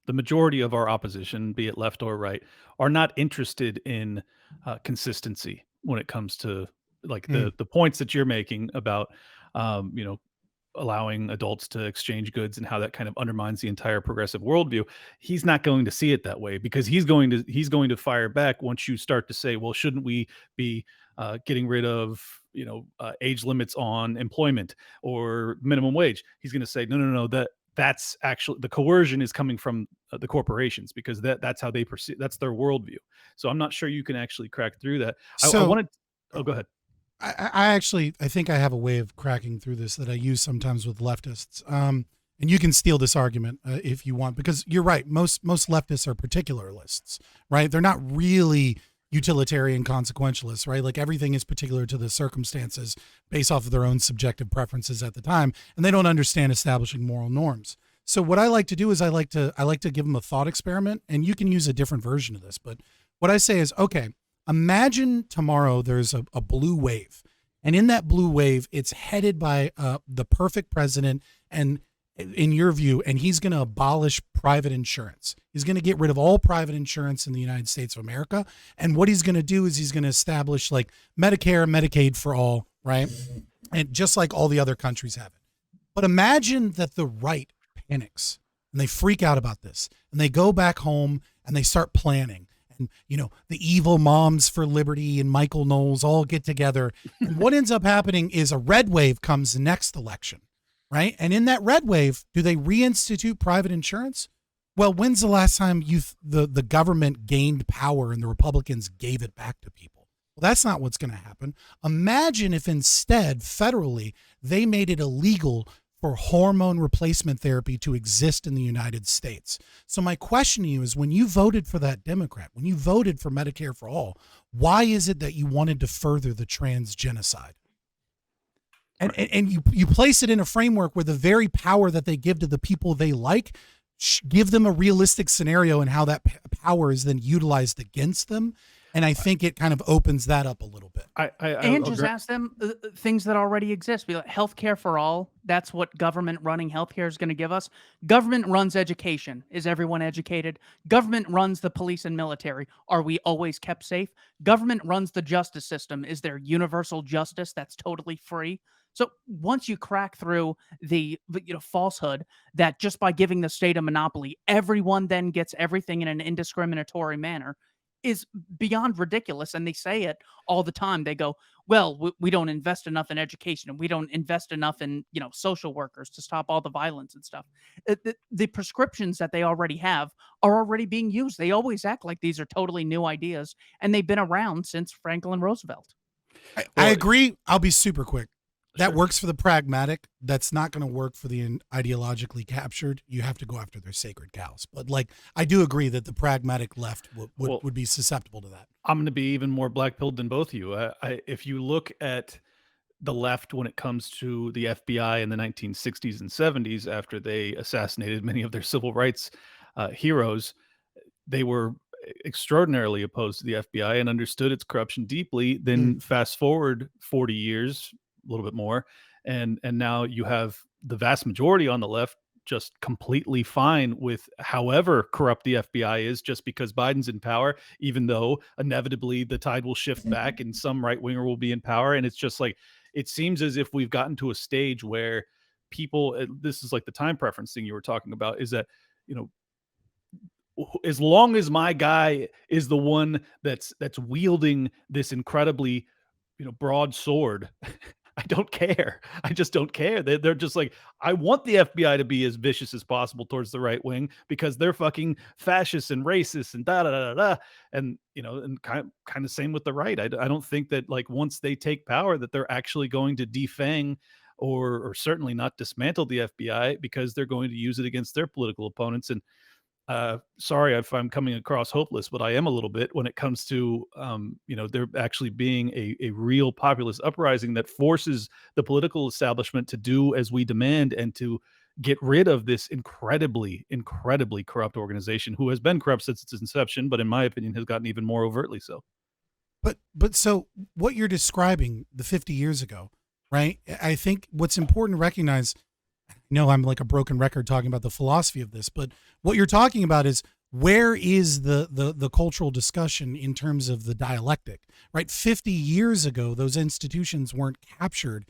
the majority of our opposition, be it left or right, are not interested in consistency when it comes to like the points that you're making about you know, allowing adults to exchange goods and how that kind of undermines the entire progressive worldview. He's not going to see it that way, because he's going to fire back once you start to say, well, shouldn't we be getting rid of, you know, age limits on employment or minimum wage? He's going to say, no, that's actually, the coercion is coming from the corporations, because that's how they perceive, that's their worldview. So I'm not sure you can actually crack through that. I wanted, oh, go ahead. I think I have a way of cracking through this that I use sometimes with leftists. And you can steal this argument if you want, because you're right. Most leftists are particularists, right? They're not really utilitarian consequentialists, right? Like everything is particular to the circumstances based off of their own subjective preferences at the time, and they don't understand establishing moral norms. So what I like to do is I like to give them a thought experiment, and you can use a different version of this. But what I say is, okay, imagine tomorrow there's a blue wave, and in that blue wave, it's headed by the perfect president, and in your view, and he's going to abolish private insurance. He's going to get rid of all private insurance in the United States of America. And what he's going to do is he's going to establish like Medicare and Medicaid for all, right? And just like all the other countries have it. But imagine that the right panics and they freak out about this, and they go back home and they start planning. And, the evil moms for liberty and Michael Knowles all get together. And what ends up happening is a red wave comes next election, right? And in that red wave, do they reinstitute private insurance? Well, when's the last time the government gained power and the Republicans gave it back to people? Well, that's not what's going to happen. Imagine if instead, federally, they made it illegal for hormone replacement therapy to exist in the United States. So my question to you is, when you voted for that Democrat, when you voted for Medicare for all, why is it that you wanted to further the trans genocide? And you place it in a framework where the very power that they give to the people they like, give them a realistic scenario and how that power is then utilized against them. And I think it kind of opens that up a little bit. And just ask them things that already exist. Be like, healthcare for all. That's what government running healthcare is going to give us. Government runs education. Is everyone educated? Government runs the police and military. Are we always kept safe? Government runs the justice system. Is there universal justice that's totally free? So once you crack through the falsehood that just by giving the state a monopoly, everyone then gets everything in an indiscriminatory manner, is beyond ridiculous. And they say it all the time. They go, well, we don't invest enough in education, and we don't invest enough in, social workers to stop all the violence and stuff. The prescriptions that they already have are already being used. They always act like these are totally new ideas, and they've been around since Franklin Roosevelt. I agree. I'll be super quick. That works for the pragmatic. That's not going to work for the ideologically captured. You have to go after their sacred cows. But I do agree that the pragmatic left would be susceptible to that. I'm going to be even more black-pilled than both of you. If you look at the left when it comes to the FBI in the 1960s and 70s, after they assassinated many of their civil rights heroes, they were extraordinarily opposed to the FBI and understood its corruption deeply. Then fast forward 40 years, a little bit more, and now you have the vast majority on the left just completely fine with however corrupt the FBI is, just because Biden's in power, even though inevitably the tide will shift back and some right winger will be in power. And it's just like, it seems as if we've gotten to a stage where people, this is like the time preference thing you were talking about, is that, as long as my guy is the one that's wielding this incredibly, broad sword, I don't care. I just don't care. They're just like, I want the FBI to be as vicious as possible towards the right wing because they're fucking fascists and racists and da da da da. And and kind of same with the right. I don't think that once they take power that they're actually going to defang or certainly not dismantle the FBI, because they're going to use it against their political opponents. And sorry if I'm coming across hopeless, but I am a little bit when it comes to, there actually being a real populist uprising that forces the political establishment to do as we demand and to get rid of this incredibly, incredibly corrupt organization who has been corrupt since its inception, but in my opinion has gotten even more overtly so. But so what you're describing the 50 years ago, right? I think what's important to recognize, I'm like a broken record talking about the philosophy of this, but what you're talking about is, where is the cultural discussion in terms of the dialectic, right? 50 years ago, those institutions weren't captured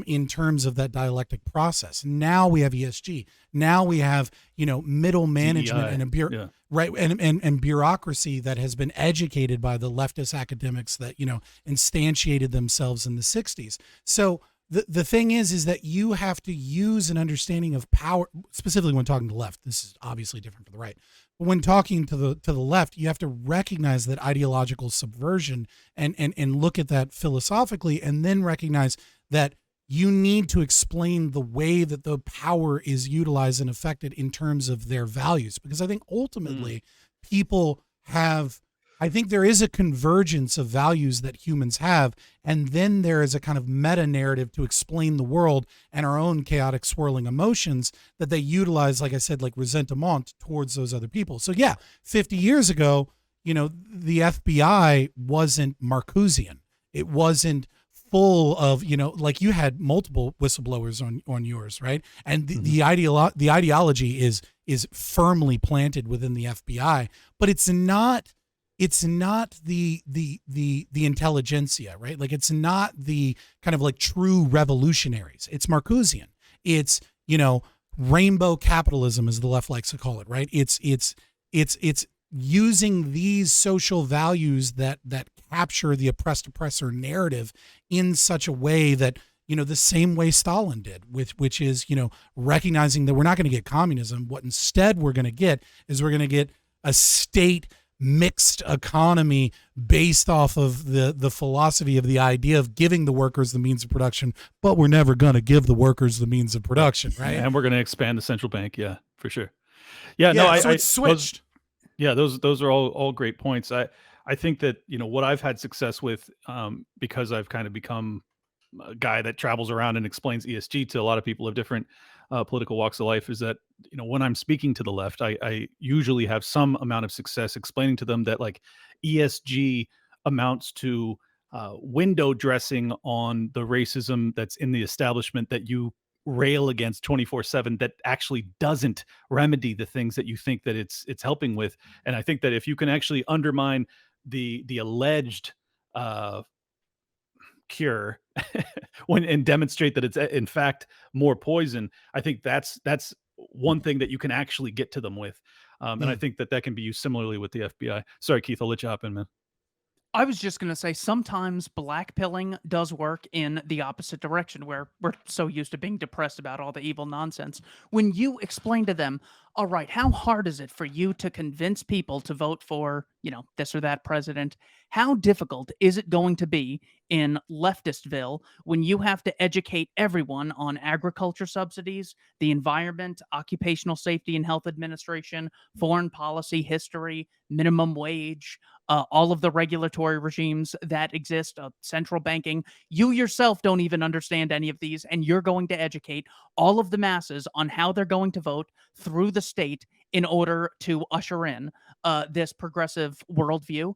in terms of that dialectic process. Now we have ESG. Now we have, middle management and right. And bureaucracy that has been educated by the leftist academics that, instantiated themselves in the 60s. So the thing is that you have to use an understanding of power, specifically when talking to the left. This is obviously different for the right. But when talking to the left, you have to recognize that ideological subversion and look at that philosophically, and then recognize that you need to explain the way that the power is utilized and affected in terms of their values. Because I think ultimately I think there is a convergence of values that humans have, and then there is a kind of meta narrative to explain the world and our own chaotic swirling emotions that they utilize, like I said, like resentment towards those other people. So yeah, 50 years ago, the FBI wasn't Marcusian. It wasn't full of, you had multiple whistleblowers on yours, right? And the ideology is firmly planted within the FBI, but it's not the intelligentsia, right? It's not the kind of true revolutionaries. It's Marcusian. It's, rainbow capitalism, as the left likes to call it, right? It's using these social values that capture the oppressed oppressor narrative in such a way that, the same way Stalin did, which is, recognizing that we're not going to get communism. What instead we're going to get is we're going to get a state mixed economy based off of the philosophy of the idea of giving the workers the means of production, but we're never going to give the workers the means of production, right? And we're going to expand the central bank. Yeah, for sure. Yeah, so it's switched. Those are all great points. I think that, what I've had success with, because I've kind of become a guy that travels around and explains ESG to a lot of people of different political walks of life, is that, when I'm speaking to the left, I usually have some amount of success explaining to them that, like, ESG amounts to window dressing on the racism that's in the establishment that you rail against 24/7, that actually doesn't remedy the things that you think that it's helping with. And I think that if you can actually undermine the alleged cure and demonstrate that it's in fact more poison, I think that's one thing that you can actually get to them with. And I think that can be used similarly with the FBI. Sorry, Keith, I'll let you hop in, man. I was just going to say, sometimes blackpilling does work in the opposite direction, where we're so used to being depressed about all the evil nonsense. When you explain to them, all right, how hard is it for you to convince people to vote for, this or that president? How difficult is it going to be in leftistville when you have to educate everyone on agriculture subsidies, the environment, occupational safety and health administration, foreign policy history, minimum wage, all of the regulatory regimes that exist, central banking? You yourself don't even understand any of these, and you're going to educate all of the masses on how they're going to vote through the state in order to usher in this progressive worldview.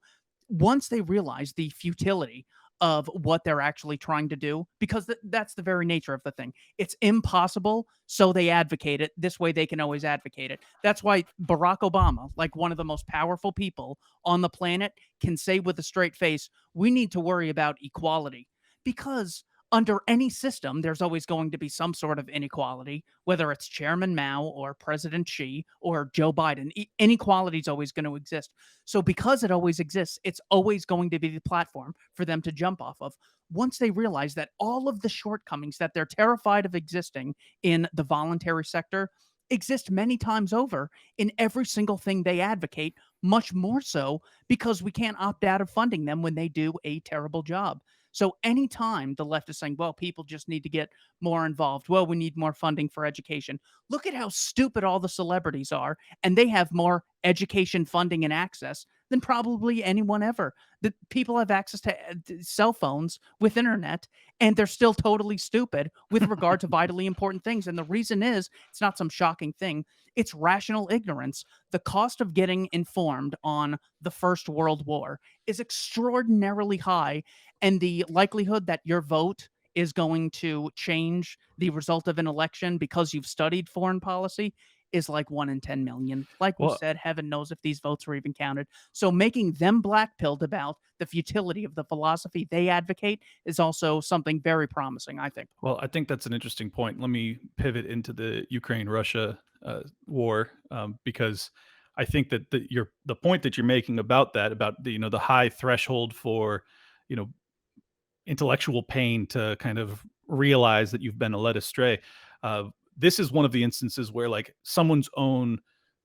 Once they realize the futility of what they're actually trying to do, because that's the very nature of the thing. It's impossible, so they advocate it. This way they can always advocate it. That's why Barack Obama, like one of the most powerful people on the planet, can say with a straight face, we need to worry about equality. Because under any system, there's always going to be some sort of inequality, whether it's Chairman Mao or President Xi or Joe Biden. Inequality is always going to exist. So because it always exists, it's always going to be the platform for them to jump off of. Once they realize that all of the shortcomings that they're terrified of existing in the voluntary sector exist many times over in every single thing they advocate, much more so because we can't opt out of funding them when they do a terrible job. So anytime the left is saying, well, people just need to get more involved, well, we need more funding for education. Look at how stupid all the celebrities are, and they have more education funding and access than probably anyone ever. The people have access to cell phones with internet, and they're still totally stupid with regard to vitally important things. And the reason is, it's not some shocking thing. It's rational ignorance. The cost of getting informed on the First World War is extraordinarily high, and the likelihood that your vote is going to change the result of an election because you've studied foreign policy is like 1 in 10 million. Like we said, heaven knows if these votes were even counted. So making them blackpilled about the futility of the philosophy they advocate is also something very promising, I think. Well, I think that's an interesting point. Let me pivot into the Ukraine-Russia war, because I think that the point that you're making about that, about the the high threshold for intellectual pain to kind of realize that you've been led astray. This is one of the instances where, like, someone's own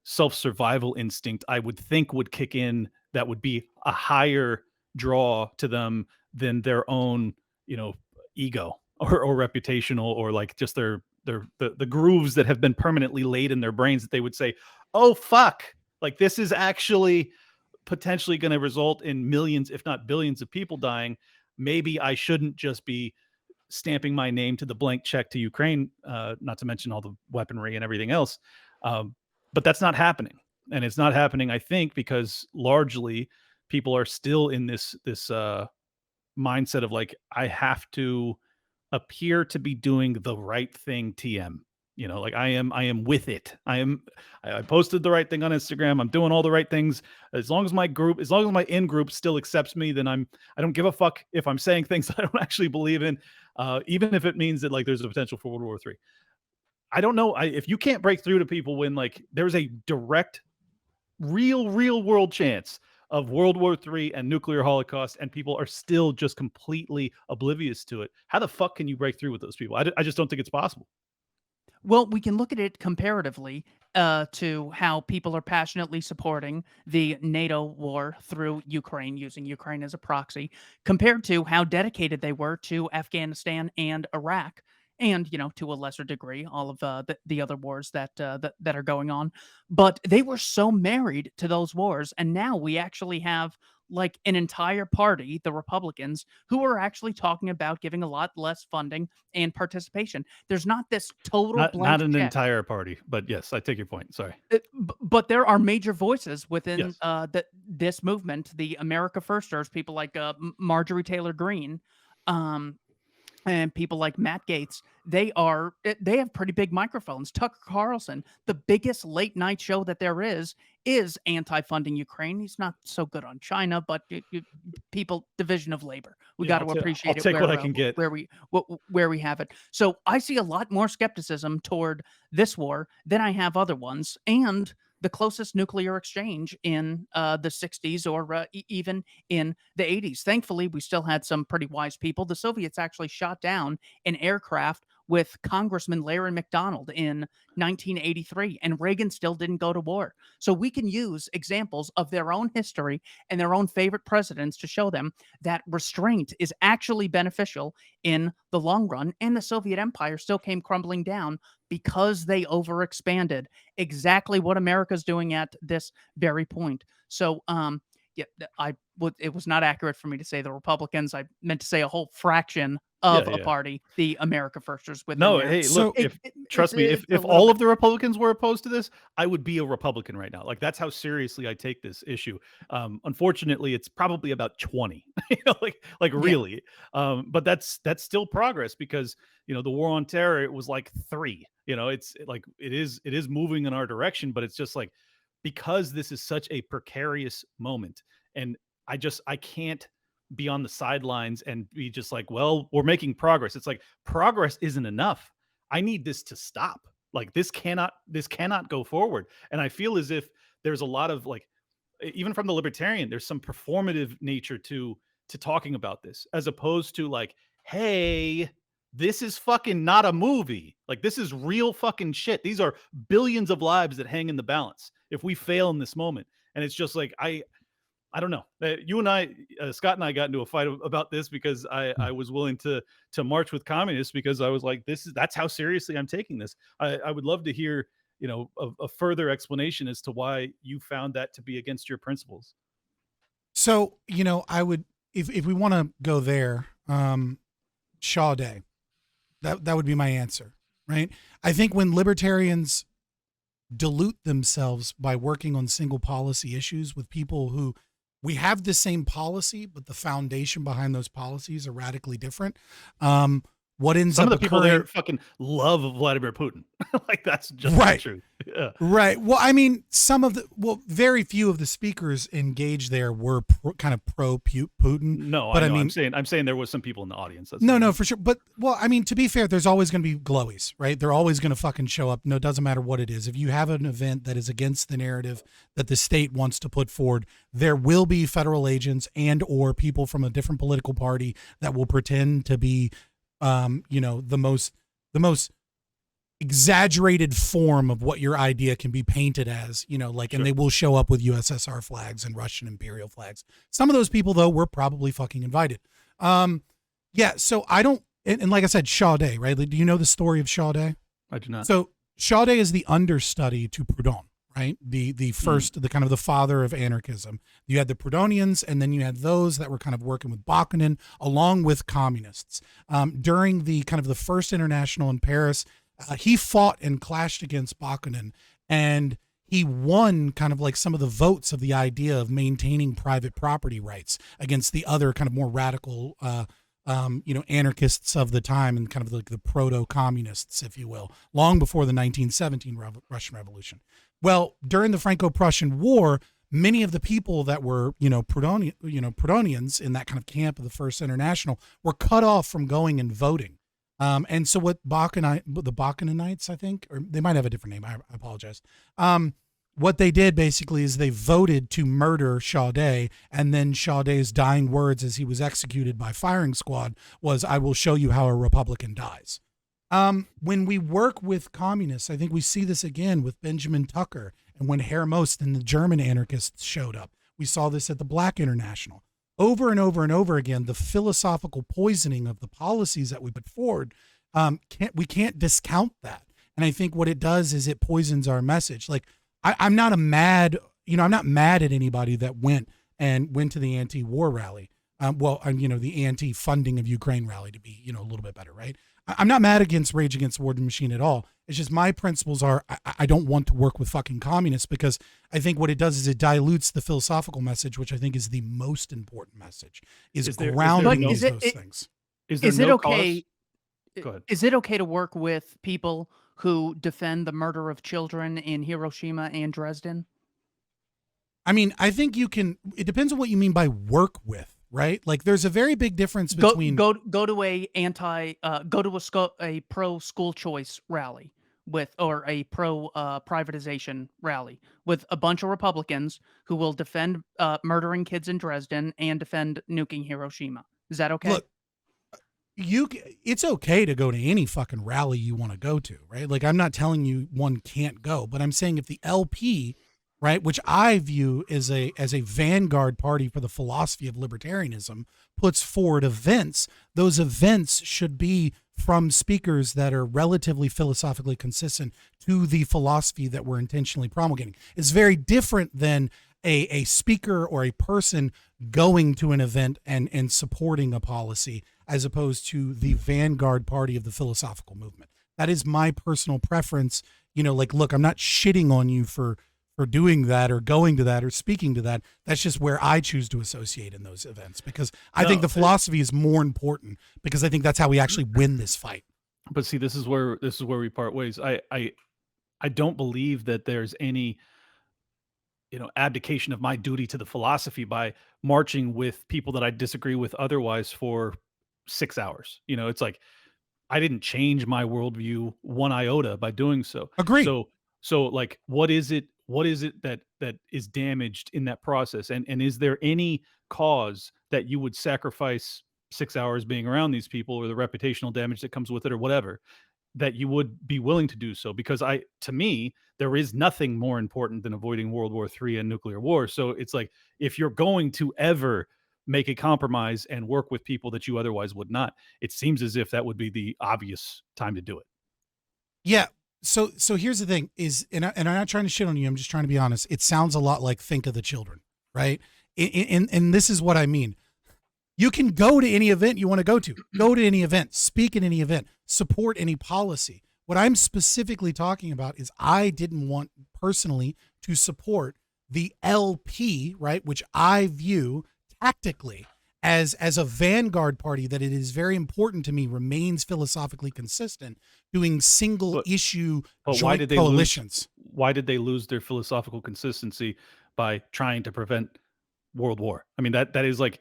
self-survival instinct, I would think, would kick in. That would be a higher draw to them than their own, ego or reputational, or like just the grooves that have been permanently laid in their brains, that they would say, oh, fuck, like this is actually potentially going to result in millions, if not billions of people dying. Maybe I shouldn't just be stamping my name to the blank check to Ukraine, not to mention all the weaponry and everything else. But that's not happening. And it's not happening, I think, because largely people are still in this mindset of like, I have to appear to be doing the right thing, TM. Like I am with it. I posted the right thing on Instagram. I'm doing all the right things. As long as my in-group still accepts me, then I don't give a fuck if I'm saying things that I don't actually believe in, even if it means that, like, there's a potential for World War III. I don't know. If you can't break through to people when like there's a direct, real world chance of World War III and nuclear holocaust, and people are still just completely oblivious to it, how the fuck can you break through with those people? I just don't think it's possible. Well, we can look at it comparatively to how people are passionately supporting the NATO war through Ukraine, using Ukraine as a proxy, compared to how dedicated they were to Afghanistan and Iraq, and to a lesser degree, all of the other wars that are going on. But they were so married to those wars, and now we actually have like an entire party, the Republicans, who are actually talking about giving a lot less funding and participation. There's not this total Not blank an check. entire party, but yes, I take your point. Sorry. But there are major voices within Yes. this movement, the America Firsters, people like Marjorie Taylor Greene, um, and people like Matt Gaetz. They have pretty big microphones. Tucker Carlson, the biggest late night show that there is anti-funding Ukraine. He's not so good on China, but people, division of labor. We Yeah, got to I'll appreciate it take what I can get. where we have it. So I see a lot more skepticism toward this war than I have other ones, and the closest nuclear exchange in the 60s or even in the 80s. Thankfully, we still had some pretty wise people. The Soviets actually shot down an aircraft with Congressman Larry McDonald in 1983, and Reagan still didn't go to war. So we can use examples of their own history and their own favorite presidents to show them that restraint is actually beneficial in the long run, and the Soviet Empire still came crumbling down because they overexpanded, exactly what America's doing at this very point. So, yeah, it was not accurate for me to say the Republicans. I meant to say a whole fraction of a party, the America Firsters. Within No, there. hey, So- look, trust me, if it's a little all bit- of the Republicans were opposed to this, I would be a Republican right now. Like that's how seriously I take this issue. Unfortunately, it's probably about 20. Like really. But that's still progress because the war on terror, it was like 3. It's like it is moving in our direction, but it's just like because this is such a precarious moment, and I can't be on the sidelines and be just like, well, we're making progress. It's like progress isn't enough. I need this to stop. Like this cannot go forward. And I feel as if there's a lot of like, even from the Libertarian, there's some performative nature to talking about this, as opposed to like, hey, this is fucking not a movie. Like this is real fucking shit. These are billions of lives that hang in the balance if we fail in this moment. And it's just like I don't know. You and I, Scott and I, got into a fight about this because I was willing to march with communists because I was like, that's how seriously I'm taking this. I would love to hear a further explanation as to why you found that to be against your principles. So I would if we want to go there, Shaw Day, that would be my answer, right? I think when libertarians dilute themselves by working on single policy issues with people who we have the same policy, but the foundation behind those policies are radically different. What ends Some up of the people occurring, there fucking love Vladimir Putin. Like that's just Right. the truth. Yeah. right? Well, I mean, very few of the speakers engaged there were kind of pro Putin. No, but I know. mean, I'm saying there was some people in the audience. That's no, for sure. But I mean, to be fair, there's always going to be glowies, right? They're always going to fucking show up. No, it doesn't matter what it is. If you have an event that is against the narrative that the state wants to put forward, there will be federal agents and or people from a different political party that will pretend to be, the most exaggerated form of what your idea can be painted as, and they will show up with USSR flags and Russian imperial flags. Some of those people, though, were probably fucking invited. So I don't, and like I said, Shaw Day, right? Do you know the story of Shaw Day? I do not. So Shaw Day is the understudy to Proudhon, right? The first, the kind of the father of anarchism. You had the Proudhonians, and then you had those that were kind of working with Bakunin along with communists. During the kind of the first international in Paris, he fought and clashed against Bakunin, and he won kind of like some of the votes of the idea of maintaining private property rights against the other kind of more radical, anarchists of the time and kind of like the proto-communists, if you will, long before the 1917 Russian Revolution. Well, during the Franco-Prussian War, many of the people that were, Proudhonians in that kind of camp of the First International were cut off from going and voting And so what the Bacchananites, I think, or they might have a different name. I apologize. What they did basically is they voted to murder Sade, and then Sade's dying words as he was executed by firing squad was, "I will show you how a Republican dies." When we work with communists, I think we see this again with Benjamin Tucker and when Herr Most and the German anarchists showed up. We saw this at the Black International. Over and over and over again, the philosophical poisoning of the policies that we put forward, we can't discount that. And I think what it does is it poisons our message. Like, I'm not mad at anybody that went to the anti-war rally. The anti-funding of Ukraine rally, to be, a little bit better, right? I'm not mad against Rage Against the War Machine at all. It's just my principles are I don't want to work with fucking communists, because I think what it does is it dilutes the philosophical message, which I think is the most important message, is grounding those things. Is it okay? Go ahead. Is it okay to work with people who defend the murder of children in Hiroshima and Dresden? I mean, I think you can. It depends on what you mean by work with. Right, like there's a very big difference between go to a pro school choice rally or a pro privatization rally with a bunch of Republicans who will defend murdering kids in Dresden and defend nuking Hiroshima. Is that okay? Look, it's okay to go to any fucking rally you want to go to, right? Like, I'm not telling you one can't go, but I'm saying if the LP, right, which I view as a vanguard party for the philosophy of libertarianism, puts forward events, those events should be from speakers that are relatively philosophically consistent to the philosophy that we're intentionally promulgating. It's very different than a speaker or a person going to an event and supporting a policy, as opposed to the vanguard party of the philosophical movement. That is my personal preference. Look, I'm not shitting on you for doing that or going to that or speaking to that. That's just where I choose to associate in those events, because I think the philosophy is more important, because I think that's how we actually win this fight. But see, this is where we part ways. I don't believe that there's any abdication of my duty to the philosophy by marching with people that I disagree with otherwise for 6 hours. It's like I didn't change my worldview one iota by doing so. Agreed. So like, what is it that is damaged in that process? And is there any cause that you would sacrifice 6 hours being around these people, or the reputational damage that comes with it, or whatever, that you would be willing to do so? Because to me, there is nothing more important than avoiding World War III and nuclear war. So it's like, if you're going to ever make a compromise and work with people that you otherwise would not, it seems as if that would be the obvious time to do it. Yeah. So here's the thing is, and I'm not trying to shit on you, I'm just trying to be honest. It sounds a lot like Think of the Children, right? And this is what I mean. You can go to any event you want to go to any event, speak at any event, support any policy. What I'm specifically talking about is I didn't want personally to support the LP, right? Which I view tactically as a vanguard party, that it is very important to me remains philosophically consistent, doing single issue joint coalitions. Why did they lose their philosophical consistency by trying to prevent world war? I mean, that is like,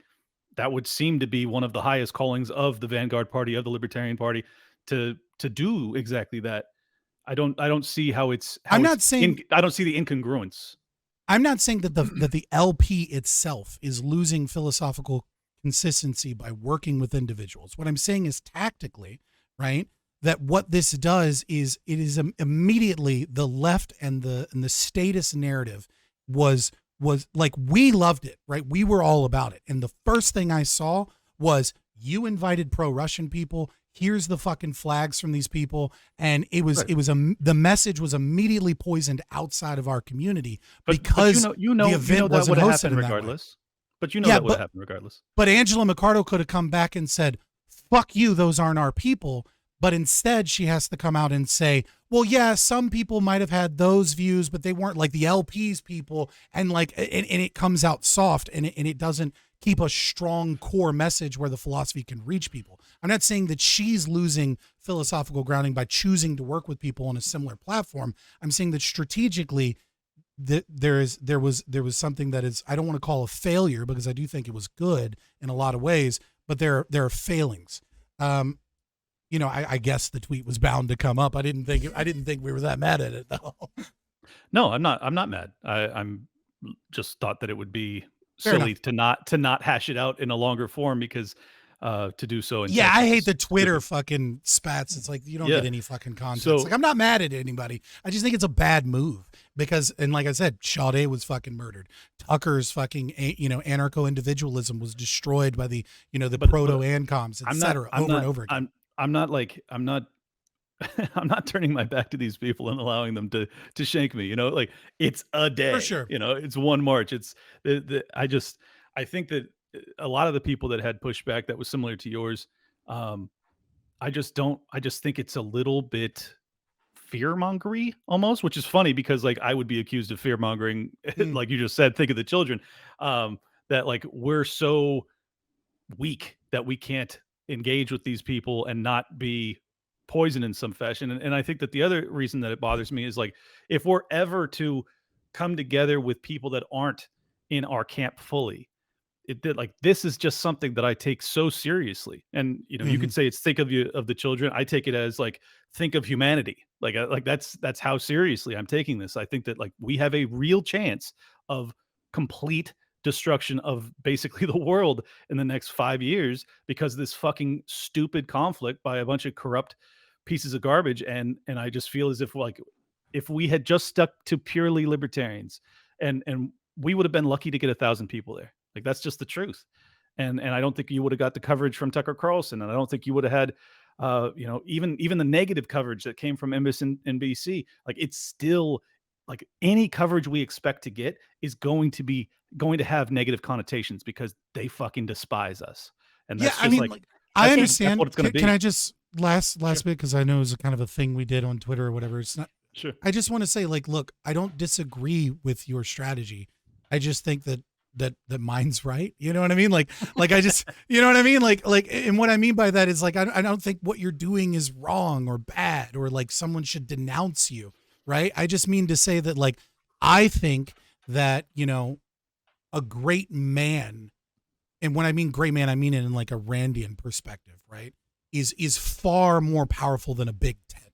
that would seem to be one of the highest callings of the vanguard party, of the Libertarian Party, to do exactly that. I don't see how it's. I don't see the incongruence. I'm not saying that the LP itself is losing philosophical consistency by working with individuals. What I'm saying is tactically, right, that what this does is it is immediately the left and the statist narrative was like, we loved it, right? We were all about it. And the first thing I saw was, you invited pro-Russian people. Here's the fucking flags from these people. And it was, right. The message was immediately poisoned outside of our community, because the event wasn't hosted regardless. But that would happen regardless. But Angela McArdle could have come back and said, fuck you, those aren't our people. But instead, she has to come out and say, well, yeah, some people might have had those views, but they weren't like the LP's people. And it comes out soft, and it doesn't keep a strong core message where the philosophy can reach people. I'm not saying that she's losing philosophical grounding by choosing to work with people on a similar platform. I'm saying that strategically, there was something that is, I don't want to call a failure, because I do think it was good in a lot of ways, but there are failings. you know, I guess the tweet was bound to come up. I didn't think we were that mad at it though. No, I'm not. I'm not mad. I'm just thought that it would be Fair silly enough. to not hash it out in a longer form because to do so in Yeah, text I is hate just the Twitter stupid. fucking spats. It's like you don't Yeah. get any fucking context. So Like I'm not mad at anybody. I just think it's a bad move because, and like I said, Sade was fucking murdered. Tucker's fucking, you know, anarcho-individualism was destroyed by the, you know, the but proto-ancoms, I'm not. etc. I'm Over and not. over again. I'm not like. I'm not. I'm not turning my back to these people and allowing them to shank me. You know, like it's a For day. sure. You know, it's one march. It's I think that a lot of the people that had pushback that was similar to yours. Um, I just don't. I just think it's a little bit fear-mongery almost, which is funny because, like, I would be accused of fear-mongering, Mm. like you just said, think of the children, that, like, we're so weak that we can't engage with these people and not be poison in some fashion, and I think that the other reason that it bothers me is, like, if we're ever to come together with people that aren't in our camp fully, it did like this is just something that I take so seriously. And you know, you could Mhm. say it's think of you of the children. I take it as like think of humanity. Like that's how seriously I'm taking this. I think that like we have a real chance of complete destruction of basically the world in the next 5 years because of this fucking stupid conflict by a bunch of corrupt pieces of garbage. And I just feel as if like if we had just stuck to purely libertarians and we would have been lucky to get 1,000 people there. Like that's just the truth. And I don't think you would have got the coverage from Tucker Carlson, and I don't think you would have had, you know, even the negative coverage that came from MSNBC. Like it's still like any coverage we expect to get is going to have negative connotations because they fucking despise us, and Yeah, that's I just mean, like like I that's what understand. it's going to Can be. I just last Sure, bit because I know it was a kind of a thing we did on Twitter or whatever. It's not. sure. I just want to say, like, look, I don't disagree with your strategy. I just think that mine's right. You know what I mean? Like I just, you know what I mean? And what I mean by that is like I don't think what you're doing is wrong or bad or like someone should denounce you, right? I just mean to say that like I think that, you know, a great man, and when I mean great man, I mean it in like a Randian perspective, right? Is far more powerful than a Big Tent.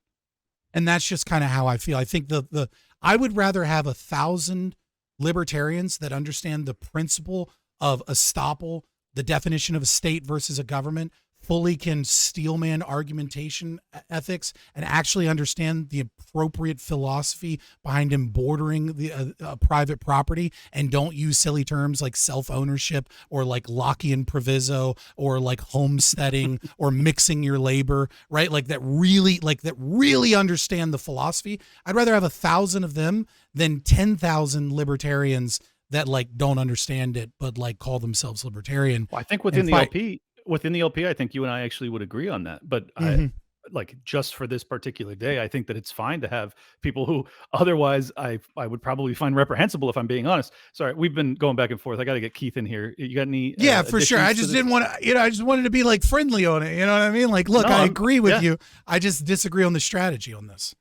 And that's just kind of how I feel. I think the I would rather have 1,000 libertarians that understand the principle of estoppel, the definition of a state versus a government, fully can steelman argumentation ethics, and actually understand the appropriate philosophy behind embordering the private property, and don't use silly terms like self-ownership or like Lockean proviso or like homesteading or mixing your labor, right? Like that really understand the philosophy. I'd rather have 1,000 of them than 10,000 libertarians that like don't understand it but like call themselves libertarian Well, I think and fight. within the LP, I think you and I actually would agree on that. But I Mhm. like just for this particular day, I think that it's fine to have people who otherwise I would probably find reprehensible if I'm being honest. Sorry, we've been going back and forth. I got to get Keith in here. You got any Yeah, for sure. I additions to just this? didn't want to, you know, I just wanted to be like friendly on it. You know what I mean? Like, look, No, I I'm agree with yeah. you. I just disagree on the strategy on this.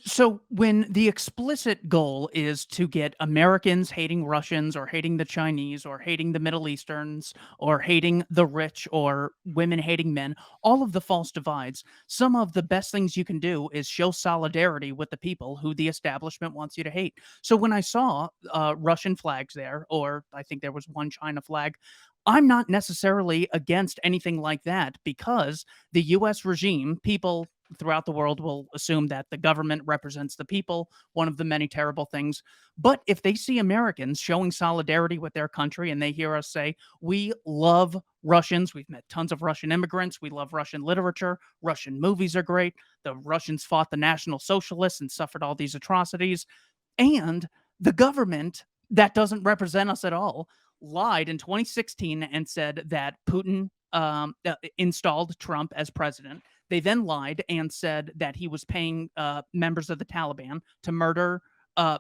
So when the explicit goal is to get Americans hating Russians or hating the Chinese or hating the Middle Easterns or hating the rich or women hating men, all of the false divides, some of the best things you can do is show solidarity with the people who the establishment wants you to hate. So when I saw Russian flags there, or I think there was one China flag, I'm not necessarily against anything like that because the US regime, people throughout the world will assume that the government represents the people, one of the many terrible things. But if they see Americans showing solidarity with their country and they hear us say, we love Russians, we've met tons of Russian immigrants, we love Russian literature, Russian movies are great, the Russians fought the National Socialists and suffered all these atrocities, and the government that doesn't represent us at all lied in 2016 and said that Putin installed Trump as president. They then lied and said that he was paying members of the Taliban to murder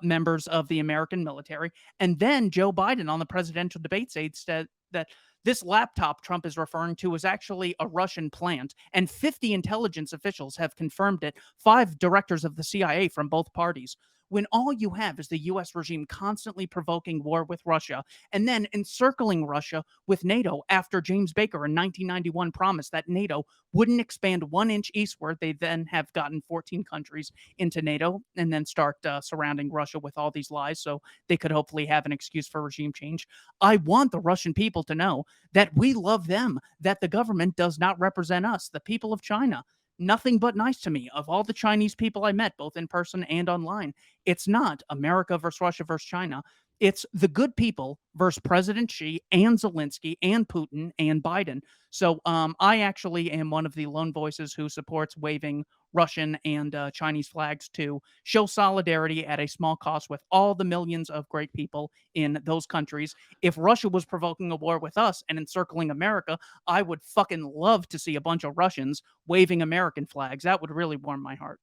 members of the American military. And then Joe Biden on the presidential debate stage said that This laptop Trump is referring to is actually a Russian plant, and 50 intelligence officials have confirmed it, 5 directors of the CIA from both parties. When all you have is the US regime constantly provoking war with Russia and then encircling Russia with NATO after James Baker in 1991 promised that NATO wouldn't expand 1 inch eastward. They then have gotten 14 countries into NATO and then start surrounding Russia with all these lies so they could hopefully have an excuse for regime change. I want the Russian people to know that we love them, that the government does not represent us, the people of China. Nothing but nice to me. Of all the Chinese people I met, both in person and online, it's not America versus Russia versus China. It's the good people versus President Xi and Zelensky and Putin and Biden. So I actually am one of the lone voices who supports waving Russian and Chinese flags to show solidarity at a small cost with all the millions of great people in those countries. If Russia was provoking a war with us and encircling America, I would fucking love to see a bunch of Russians waving American flags. That would really warm my heart.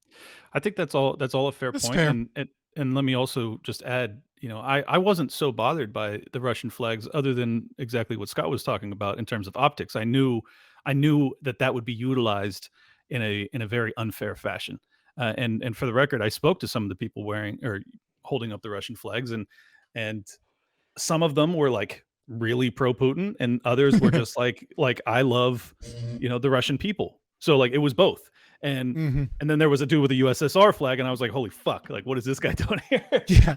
I think that's all a fair That's point. fair. And let me also just add, I wasn't so bothered by the Russian flags other than exactly what Scott was talking about in terms of optics. I knew that would be utilized in a very unfair fashion. And for the record, I spoke to some of the people wearing or holding up the Russian flags, and some of them were like really pro Putin, and others were just like I love, the Russian people. So like it was both. And Mhm. and then there was a dude with a USSR flag, and I was like, holy fuck, like what is this guy doing here? Yeah.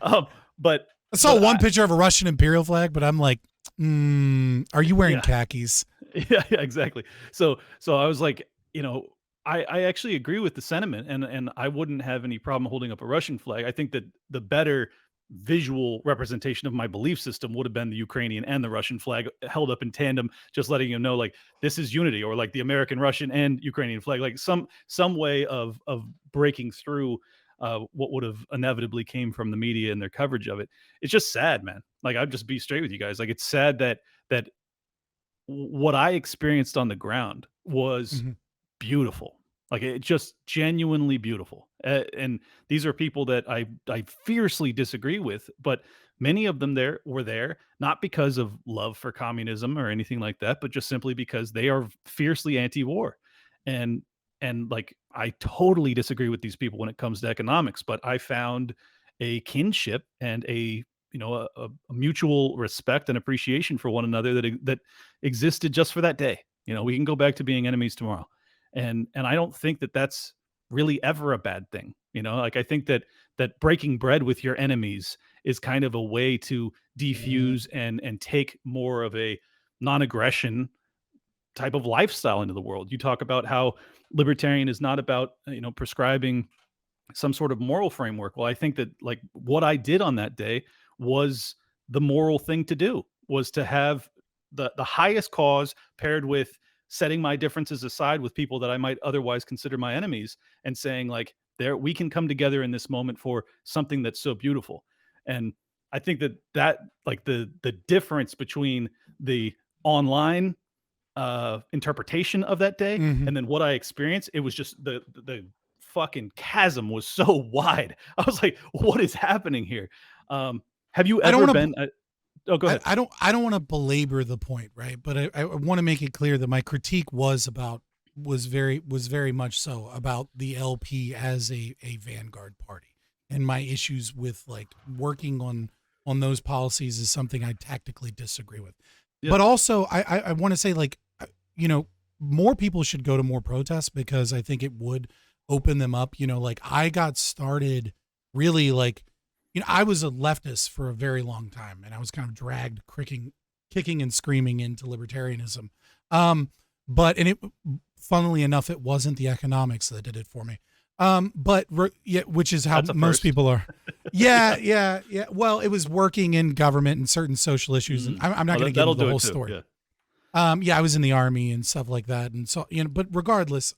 But I saw but one picture of a Russian imperial flag, but I'm like, are you wearing Yeah. khakis? Yeah, exactly. So I was like, I actually agree with the sentiment, and I wouldn't have any problem holding up a Russian flag. I think that the better visual representation of my belief system would have been the Ukrainian and the Russian flag held up in tandem, just letting you know like this is unity, or like the American, Russian, and Ukrainian flag, like some way of breaking through what would have inevitably came from the media and their coverage of it. It's just sad, man. Like I'd just be straight with you guys. Like it's sad that what I experienced on the ground was Mhm. beautiful. Like it just genuinely beautiful. And these are people that I fiercely disagree with, but many of them were there not because of love for communism or anything like that, but just simply because they are fiercely anti-war. And like I totally disagree with these people when it comes to economics, but I found a kinship and a mutual respect and appreciation for one another that existed just for that day. We can go back to being enemies tomorrow, and I don't think that that's really ever a bad thing. Like I think that breaking bread with your enemies is kind of a way to defuse and take more of a non-aggression type of lifestyle into the world. You talk about how libertarian is not about prescribing some sort of moral framework. Well, I think that like what I did on that day was the moral thing to do, was to have the highest cause paired with setting my differences aside with people that I might otherwise consider my enemies, and saying like there we can come together in this moment for something that's so beautiful. And I think that like the difference between the online interpretation of that day Mhm. and then what I experienced, it was just the fucking chasm was so wide. I was like, what is happening here? Have you I don't ever wanna been oh, go ahead. I don't want to belabor the point, right? But I want to make it clear that my critique was very much so about the LP as a vanguard party, and my issues with like working on those policies is something I tactically disagree with. Yeah. But also, I want to say like, more people should go to more protests, because I think it would open them up. Like I got started really like, I was a leftist for a very long time, and I was kind of dragged kicking and screaming into libertarianism. Funnily enough, it wasn't the economics that did it for me. Which is how That's a most first. people are. Yeah. Well, it was working in government and certain social issues, and I'm not going to get into the whole story. Yeah. I was in the army and stuff like that, and so but regardless,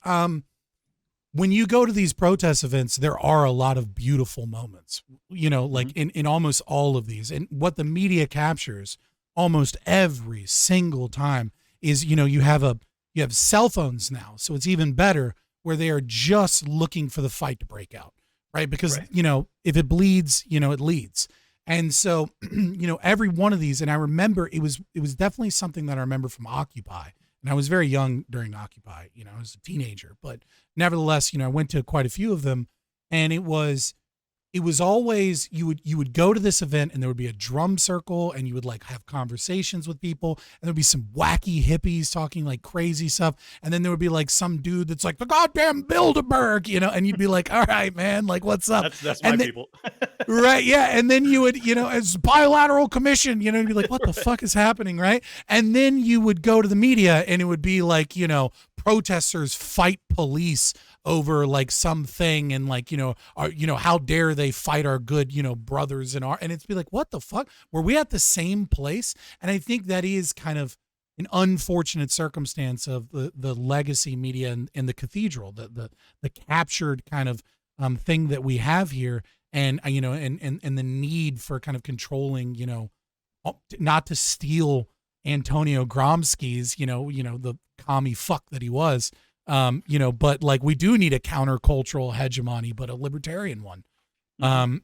when you go to these protest events, there are a lot of beautiful moments, like in almost all of these. And what the media captures almost every single time is, you have cell phones now. So it's even better, where they are just looking for the fight to break out, right? Because, Right. If it bleeds, it leads. And so, every one of these, and I remember it was definitely something that I remember from Occupy. And I was very young during Occupy, I was a teenager, but nevertheless, I went to quite a few of them, and it was always you would go to this event and there would be a drum circle and you would like have conversations with people and there'd be some wacky hippies talking like crazy stuff, and then there would be like some dude that's like the goddamn Bilderberg, and you'd be like, all right, man, like what's up? That's my people. Right, yeah. And then you would, as bilateral commission, you'd be like, what the fuck is happening, right? And then you would go to the media and it would be like, protesters fight police over like something, and like, how dare they fight our good, brothers and it's be like, what the fuck? Were we at the same place? And I think that is kind of an unfortunate circumstance of the legacy media and the cathedral, the captured kind of thing that we have here. And and the need for kind of controlling, not to steal Antonio Gramsci's, the commie fuck that he was, but like we do need a countercultural hegemony, but a libertarian one. And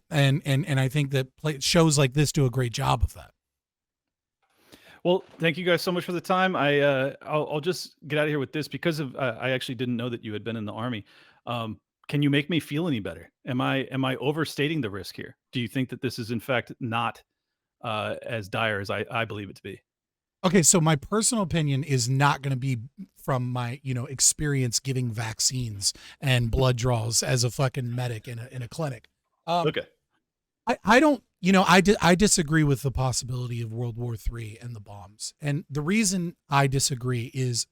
I think that shows like this do a great job of that. Well, thank you guys so much for the time. I'll just get out of here with this because of I actually didn't know that you had been in the Army. Can you make me feel any better? Am I overstating the risk here? Do you think that this is in fact not as dire as I believe it to be? Okay, so my personal opinion is not going to be from my experience giving vaccines and blood draws as a fucking medic in a clinic. Okay. I don't, I disagree with the possibility of World War III and the bombs. And the reason I disagree is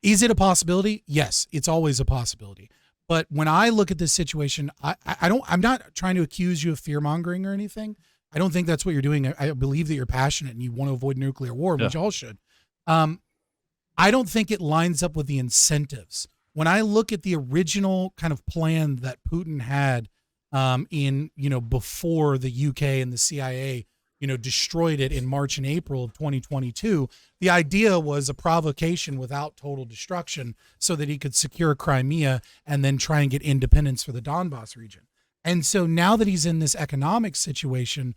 it a possibility? Yes, it's always a possibility. But when I look at this situation, I'm not trying to accuse you of fear mongering or anything. I don't think that's what you're doing. I believe that you're passionate and you want to avoid nuclear war, which all should. I don't think it lines up with the incentives. When I look at the original kind of plan that Putin had before the UK and the CIA, destroyed it in March and April of 2022, the idea was a provocation without total destruction so that he could secure Crimea and then try and get independence for the Donbass region. And so now that he's in this economic situation,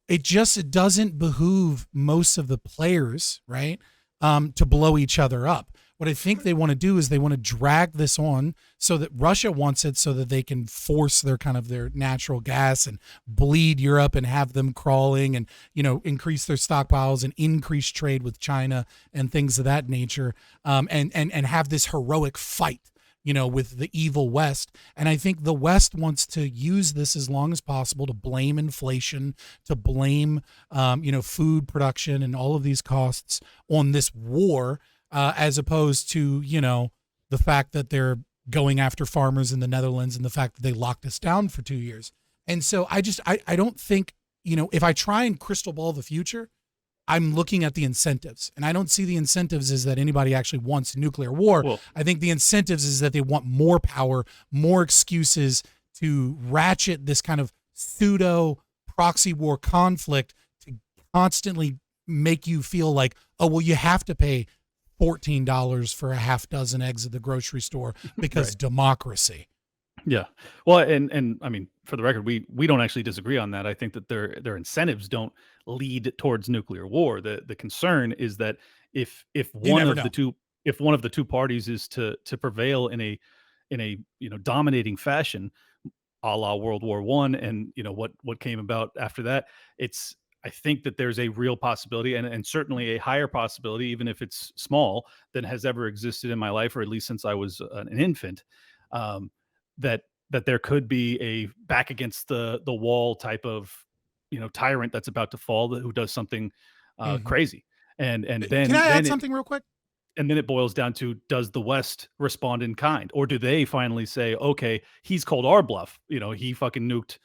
it doesn't behoove most of the players, right, to blow each other up. What I think they want to do is they want to drag this on so that Russia wants it so that they can force their natural gas and bleed Europe and have them crawling and, increase their stockpiles and increase trade with China and things of that nature, and have this heroic fight, with the evil West. And I think the West wants to use this as long as possible to blame inflation, to blame, food production and all of these costs on this war, as opposed to, the fact that they're going after farmers in the Netherlands and the fact that they locked us down for 2 years. And so I don't think, if I try and crystal ball the future, I'm looking at the incentives, and I don't see the incentives as that anybody actually wants nuclear war. Well, I think the incentives is that they want more power, more excuses to ratchet this kind of pseudo proxy war conflict to constantly make you feel like, oh, well, you have to pay $14 for a half dozen eggs at the grocery store because right. Democracy. Yeah. Well, and I mean, for the record, we don't actually disagree on that. I think that their incentives don't lead towards nuclear war. The concern is that if one of the two parties is to prevail in a dominating fashion, a la World War I, and what came about after that, I think that there's a real possibility and certainly a higher possibility, even if it's small, than has ever existed in my life, or at least since I was an infant, that there could be a back against the wall type of tyrant that's about to fall, who does something crazy. And then can I add something real quick? And then it boils down to, does the West respond in kind, or do they finally say, okay, he's called our bluff, he fucking nuked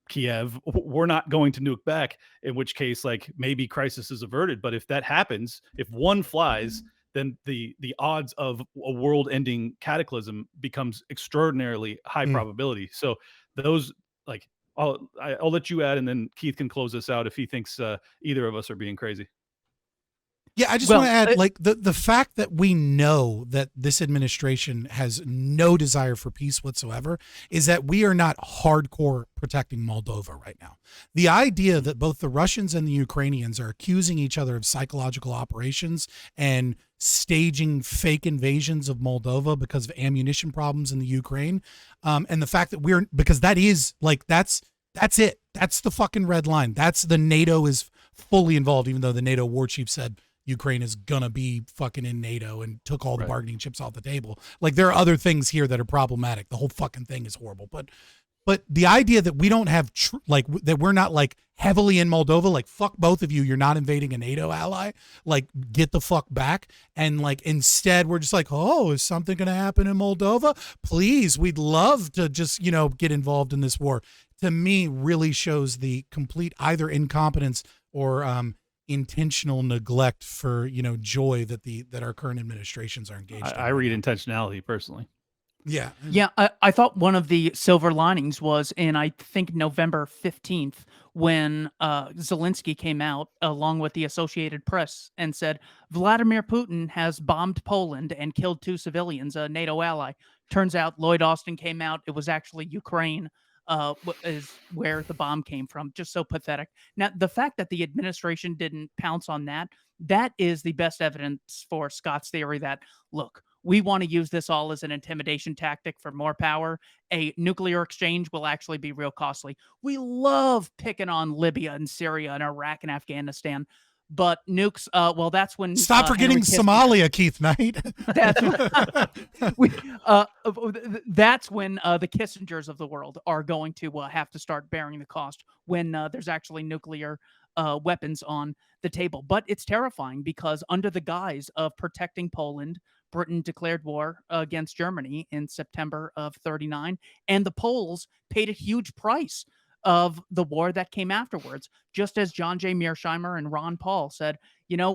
Kiev, we're not going to nuke back, in which case like maybe crisis is averted. But if that happens, if one flies, then the odds of a world-ending cataclysm becomes extraordinarily high probability. So those, like, I'll let you add, and then Keith can close this out if he thinks either of us are being crazy. Yeah, I just Well, want to add, like, the fact that we know that this administration has no desire for peace whatsoever is that we are not hardcore protecting Moldova right now. The idea that both the Russians and the Ukrainians are accusing each other of psychological operations and staging fake invasions of Moldova because of ammunition problems in the Ukraine, and the fact that because that is like that's it. That's the fucking red line. That's the NATO is fully involved, even though the NATO war chief said Ukraine is gonna be fucking in NATO and took all the bargaining chips off the table. Like, there are other things here that are problematic. The whole fucking thing is horrible. But the idea that we don't have that we're not like heavily in Moldova, like, fuck both of you, you're not invading a NATO ally, like, get the fuck back. And like, instead we're just like, oh, is something gonna happen in Moldova? Please, we'd love to just, get involved in this war. To me, really shows the complete either incompetence or intentional neglect for joy that our current administrations are engaged in. I read intentionality personally. Yeah. I thought one of the silver linings was in, I think, November 15th, when Zelensky came out along with the Associated Press and said Vladimir Putin has bombed Poland and killed 2 civilians, a NATO ally. Turns out Lloyd Austin came out. It was actually Ukraine is where the bomb came from. Just so pathetic. Now, the fact that the administration didn't pounce on that is the best evidence for Scott's theory that, look, we want to use this all as an intimidation tactic for more power. A nuclear exchange will actually be real costly. We love picking on Libya and Syria and Iraq and Afghanistan. But nukes, well, that's when... Stop forgetting Somalia, Keith Knight. That's when the Kissingers of the world are going to have to start bearing the cost when there's actually nuclear weapons on the table. But it's terrifying because under the guise of protecting Poland, Britain declared war against Germany in September of 1939, and the Poles paid a huge price of the war that came afterwards. Just as John J. Mearsheimer and Ron Paul said,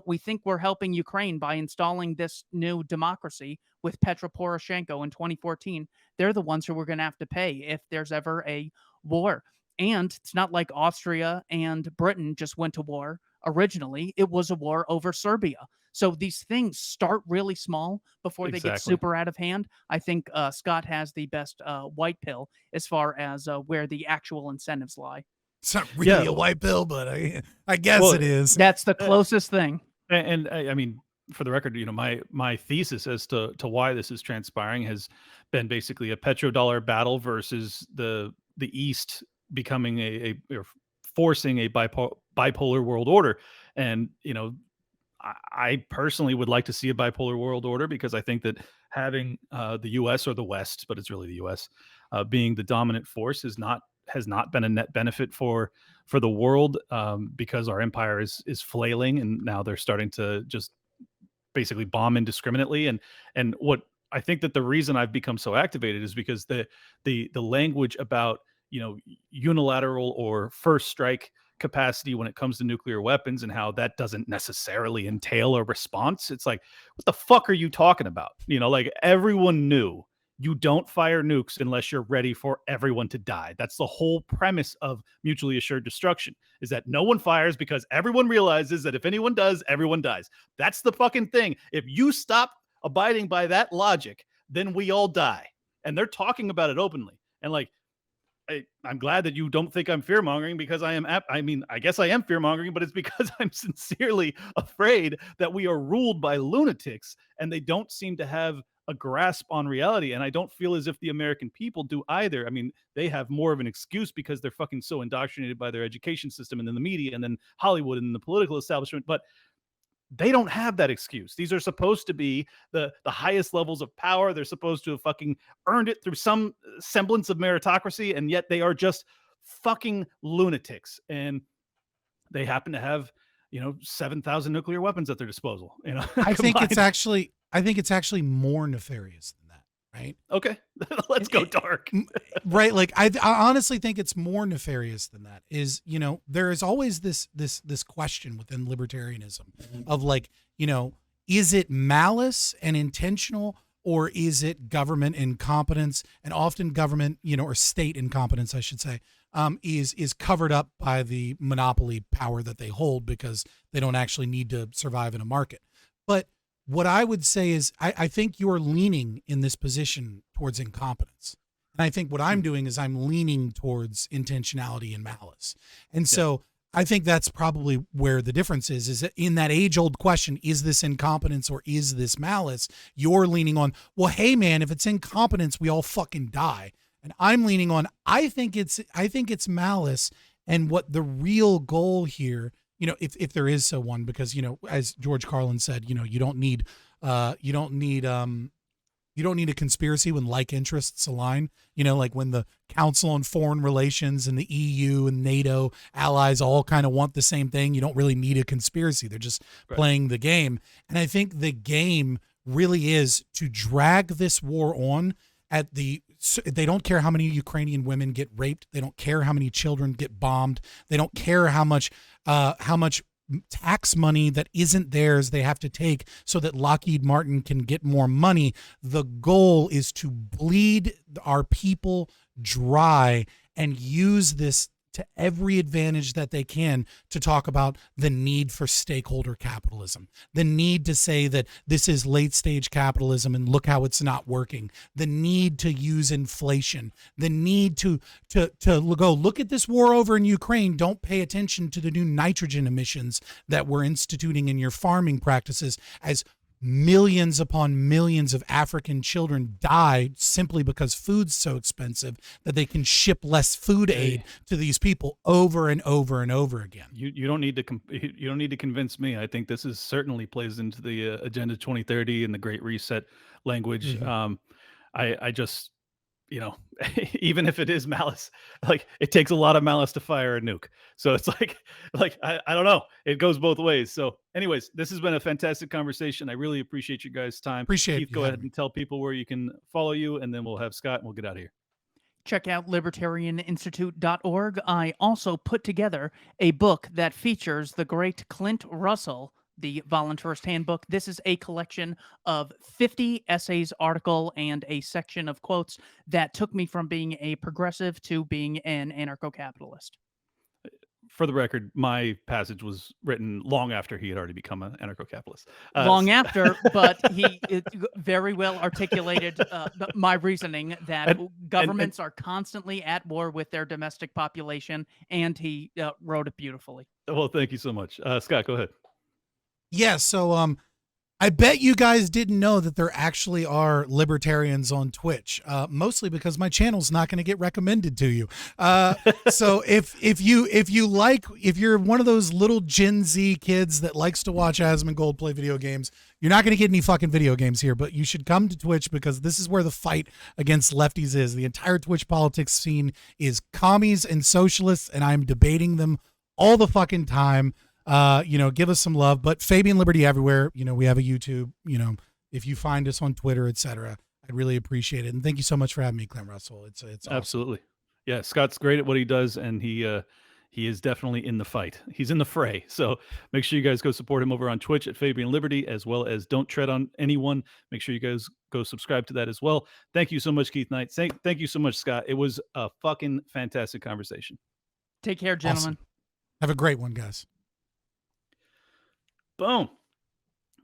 we think we're helping Ukraine by installing this new democracy with Petro Poroshenko in 2014. They're the ones who we're going to have to pay if there's ever a war. And it's not like Austria and Britain just went to war originally. It was a war over Serbia. So these things start really small before they get super out of hand. I think Scott has the best white pill as far as where the actual incentives lie. It's not really a white pill, but I guess it is. That's the closest thing. And I mean, for the record, my thesis as to why this is transpiring has been basically a petrodollar battle versus the East becoming or forcing a bipolar world order. And I personally would like to see a bipolar world order because I think that having the U.S. or the West, but it's really the U.S. Being the dominant force has not been a net benefit for the world because our empire is flailing, and now they're starting to just basically bomb indiscriminately. And what I think that the reason I've become so activated is because the language about unilateral or first strike capacity when it comes to nuclear weapons and how that doesn't necessarily entail a response. It's like, what the fuck are you talking about? Like, everyone knew you don't fire nukes unless you're ready for everyone to die. That's the whole premise of mutually assured destruction, is that no one fires because everyone realizes that if anyone does, everyone dies. That's the fucking thing. If you stop abiding by that logic, then we all die. And they're talking about it openly. And like, I'm glad that you don't think I'm fear-mongering because I guess I am fear-mongering, but it's because I'm sincerely afraid that we are ruled by lunatics and they don't seem to have a grasp on reality. And I don't feel as if the American people do either. I mean, they have more of an excuse because they're fucking so indoctrinated by their education system and then the media and then Hollywood and the political establishment. But they don't have that excuse. These are supposed to be the highest levels of power. They're supposed to have fucking earned it through some semblance of meritocracy, and yet they are just fucking lunatics. And they happen to have, 7,000 nuclear weapons at their disposal. I think it's actually more nefarious than that, right? Okay, let's go dark. Right, like I honestly think it's more nefarious than that. Is there is always this question within libertarianism of like, is it malice and intentional, or is it government incompetence? And often government, or state incompetence, I should say, is covered up by the monopoly power that they hold because they don't actually need to survive in a market. But what I would say is I think you're leaning in this position towards incompetence. And I think what I'm doing is I'm leaning towards intentionality and malice. And so I think that's probably where the difference is that in that age-old question, is this incompetence or is this malice? You're leaning on, well, hey man, if it's incompetence, we all fucking die. And I'm leaning on, I think it's malice. And what the real goal here, if there is so one, because, as George Carlin said, you don't need a conspiracy when like interests align, like when the Council on Foreign Relations and the EU and NATO allies all kind of want the same thing. You don't really need a conspiracy. They're just playing the game. And I think the game really is to drag this war on they don't care how many Ukrainian women get raped. They don't care how many children get bombed. They don't care how much tax money that isn't theirs they have to take so that Lockheed Martin can get more money. The goal is to bleed our people dry and use this to every advantage that they can to talk about the need for stakeholder capitalism, the need to say that this is late stage capitalism and look how it's not working, the need to use inflation, the need to go look at this war over in Ukraine. Don't pay attention to the new nitrogen emissions that we're instituting in your farming practices as millions upon millions of African children die simply because food's so expensive that they can ship less food aid to these people over and over and over again. You don't need to convince me. I think this is certainly plays into the Agenda 2030 and the Great Reset language. I just, even if it is malice, like it takes a lot of malice to fire a nuke. So it's like I don't know. It goes both ways. So anyways, this has been a fantastic conversation. I really appreciate you guys' time. Appreciate Keith, you go ahead having and tell people where you can follow you, and then we'll have Scott and we'll get out of here. Check out libertarianinstitute.org. I also put together a book that features the great Clint Russell, the Voluntarist Handbook. This is a collection of 50 essays, article, and a section of quotes that took me from being a progressive to being an anarcho-capitalist. For the record, my passage was written long after he had already become an anarcho-capitalist. Long after, but he very well articulated my reasoning that governments are constantly at war with their domestic population, and he wrote it beautifully. Well, thank you so much. Scott, go ahead. Yeah, so I bet you guys didn't know that there actually are libertarians on Twitch, mostly because my channel's not going to get recommended to you. So if you're one of those little Gen Z kids that likes to watch Asmongold play video games, you're not going to get any fucking video games here, but you should come to Twitch because this is where the fight against lefties is. The entire Twitch politics scene is commies and socialists, and I'm debating them all the fucking time. Give us some love, but Fabian Liberty everywhere. We have a YouTube, if you find us on Twitter, etc. I'd really appreciate it. And thank you so much for having me, Clint Russell. It's awesome. Absolutely. Yeah. Scott's great at what he does. And he is definitely in the fight. He's in the fray. So make sure you guys go support him over on Twitch at Fabian Liberty, as well as Don't Tread on Anyone. Make sure you guys go subscribe to that as well. Thank you so much, Keith Knight. Thank you so much, Scott. It was a fucking fantastic conversation. Take care, gentlemen. Awesome. Have a great one, guys. Boom.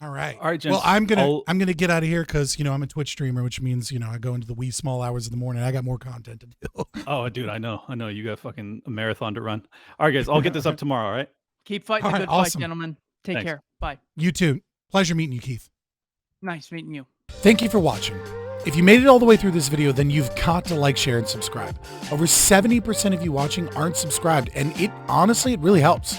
All right, gents. Well, I'm gonna get out of here because I'm a Twitch streamer, which means I go into the wee small hours of the morning. I got more content to do. Oh, dude, I know. You got fucking a marathon to run. All right, guys, I'll get this up tomorrow. All right. Keep fighting the good fight, gentlemen. Take care. Bye. You too. Pleasure meeting you, Keith. Nice meeting you. Thank you for watching. If you made it all the way through this video, then you've got to like, share, and subscribe. Over 70% of you watching aren't subscribed, and it really helps.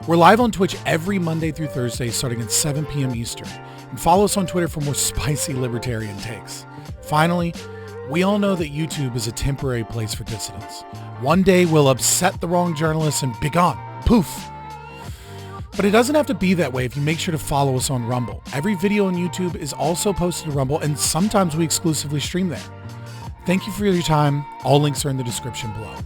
We're live on Twitch every Monday through Thursday starting at 7 p.m. Eastern. And follow us on Twitter for more spicy libertarian takes. Finally, we all know that YouTube is a temporary place for dissidents. One day we'll upset the wrong journalists and be gone. Poof. But it doesn't have to be that way if you make sure to follow us on Rumble. Every video on YouTube is also posted to Rumble, and sometimes we exclusively stream there. Thank you for your time. All links are in the description below.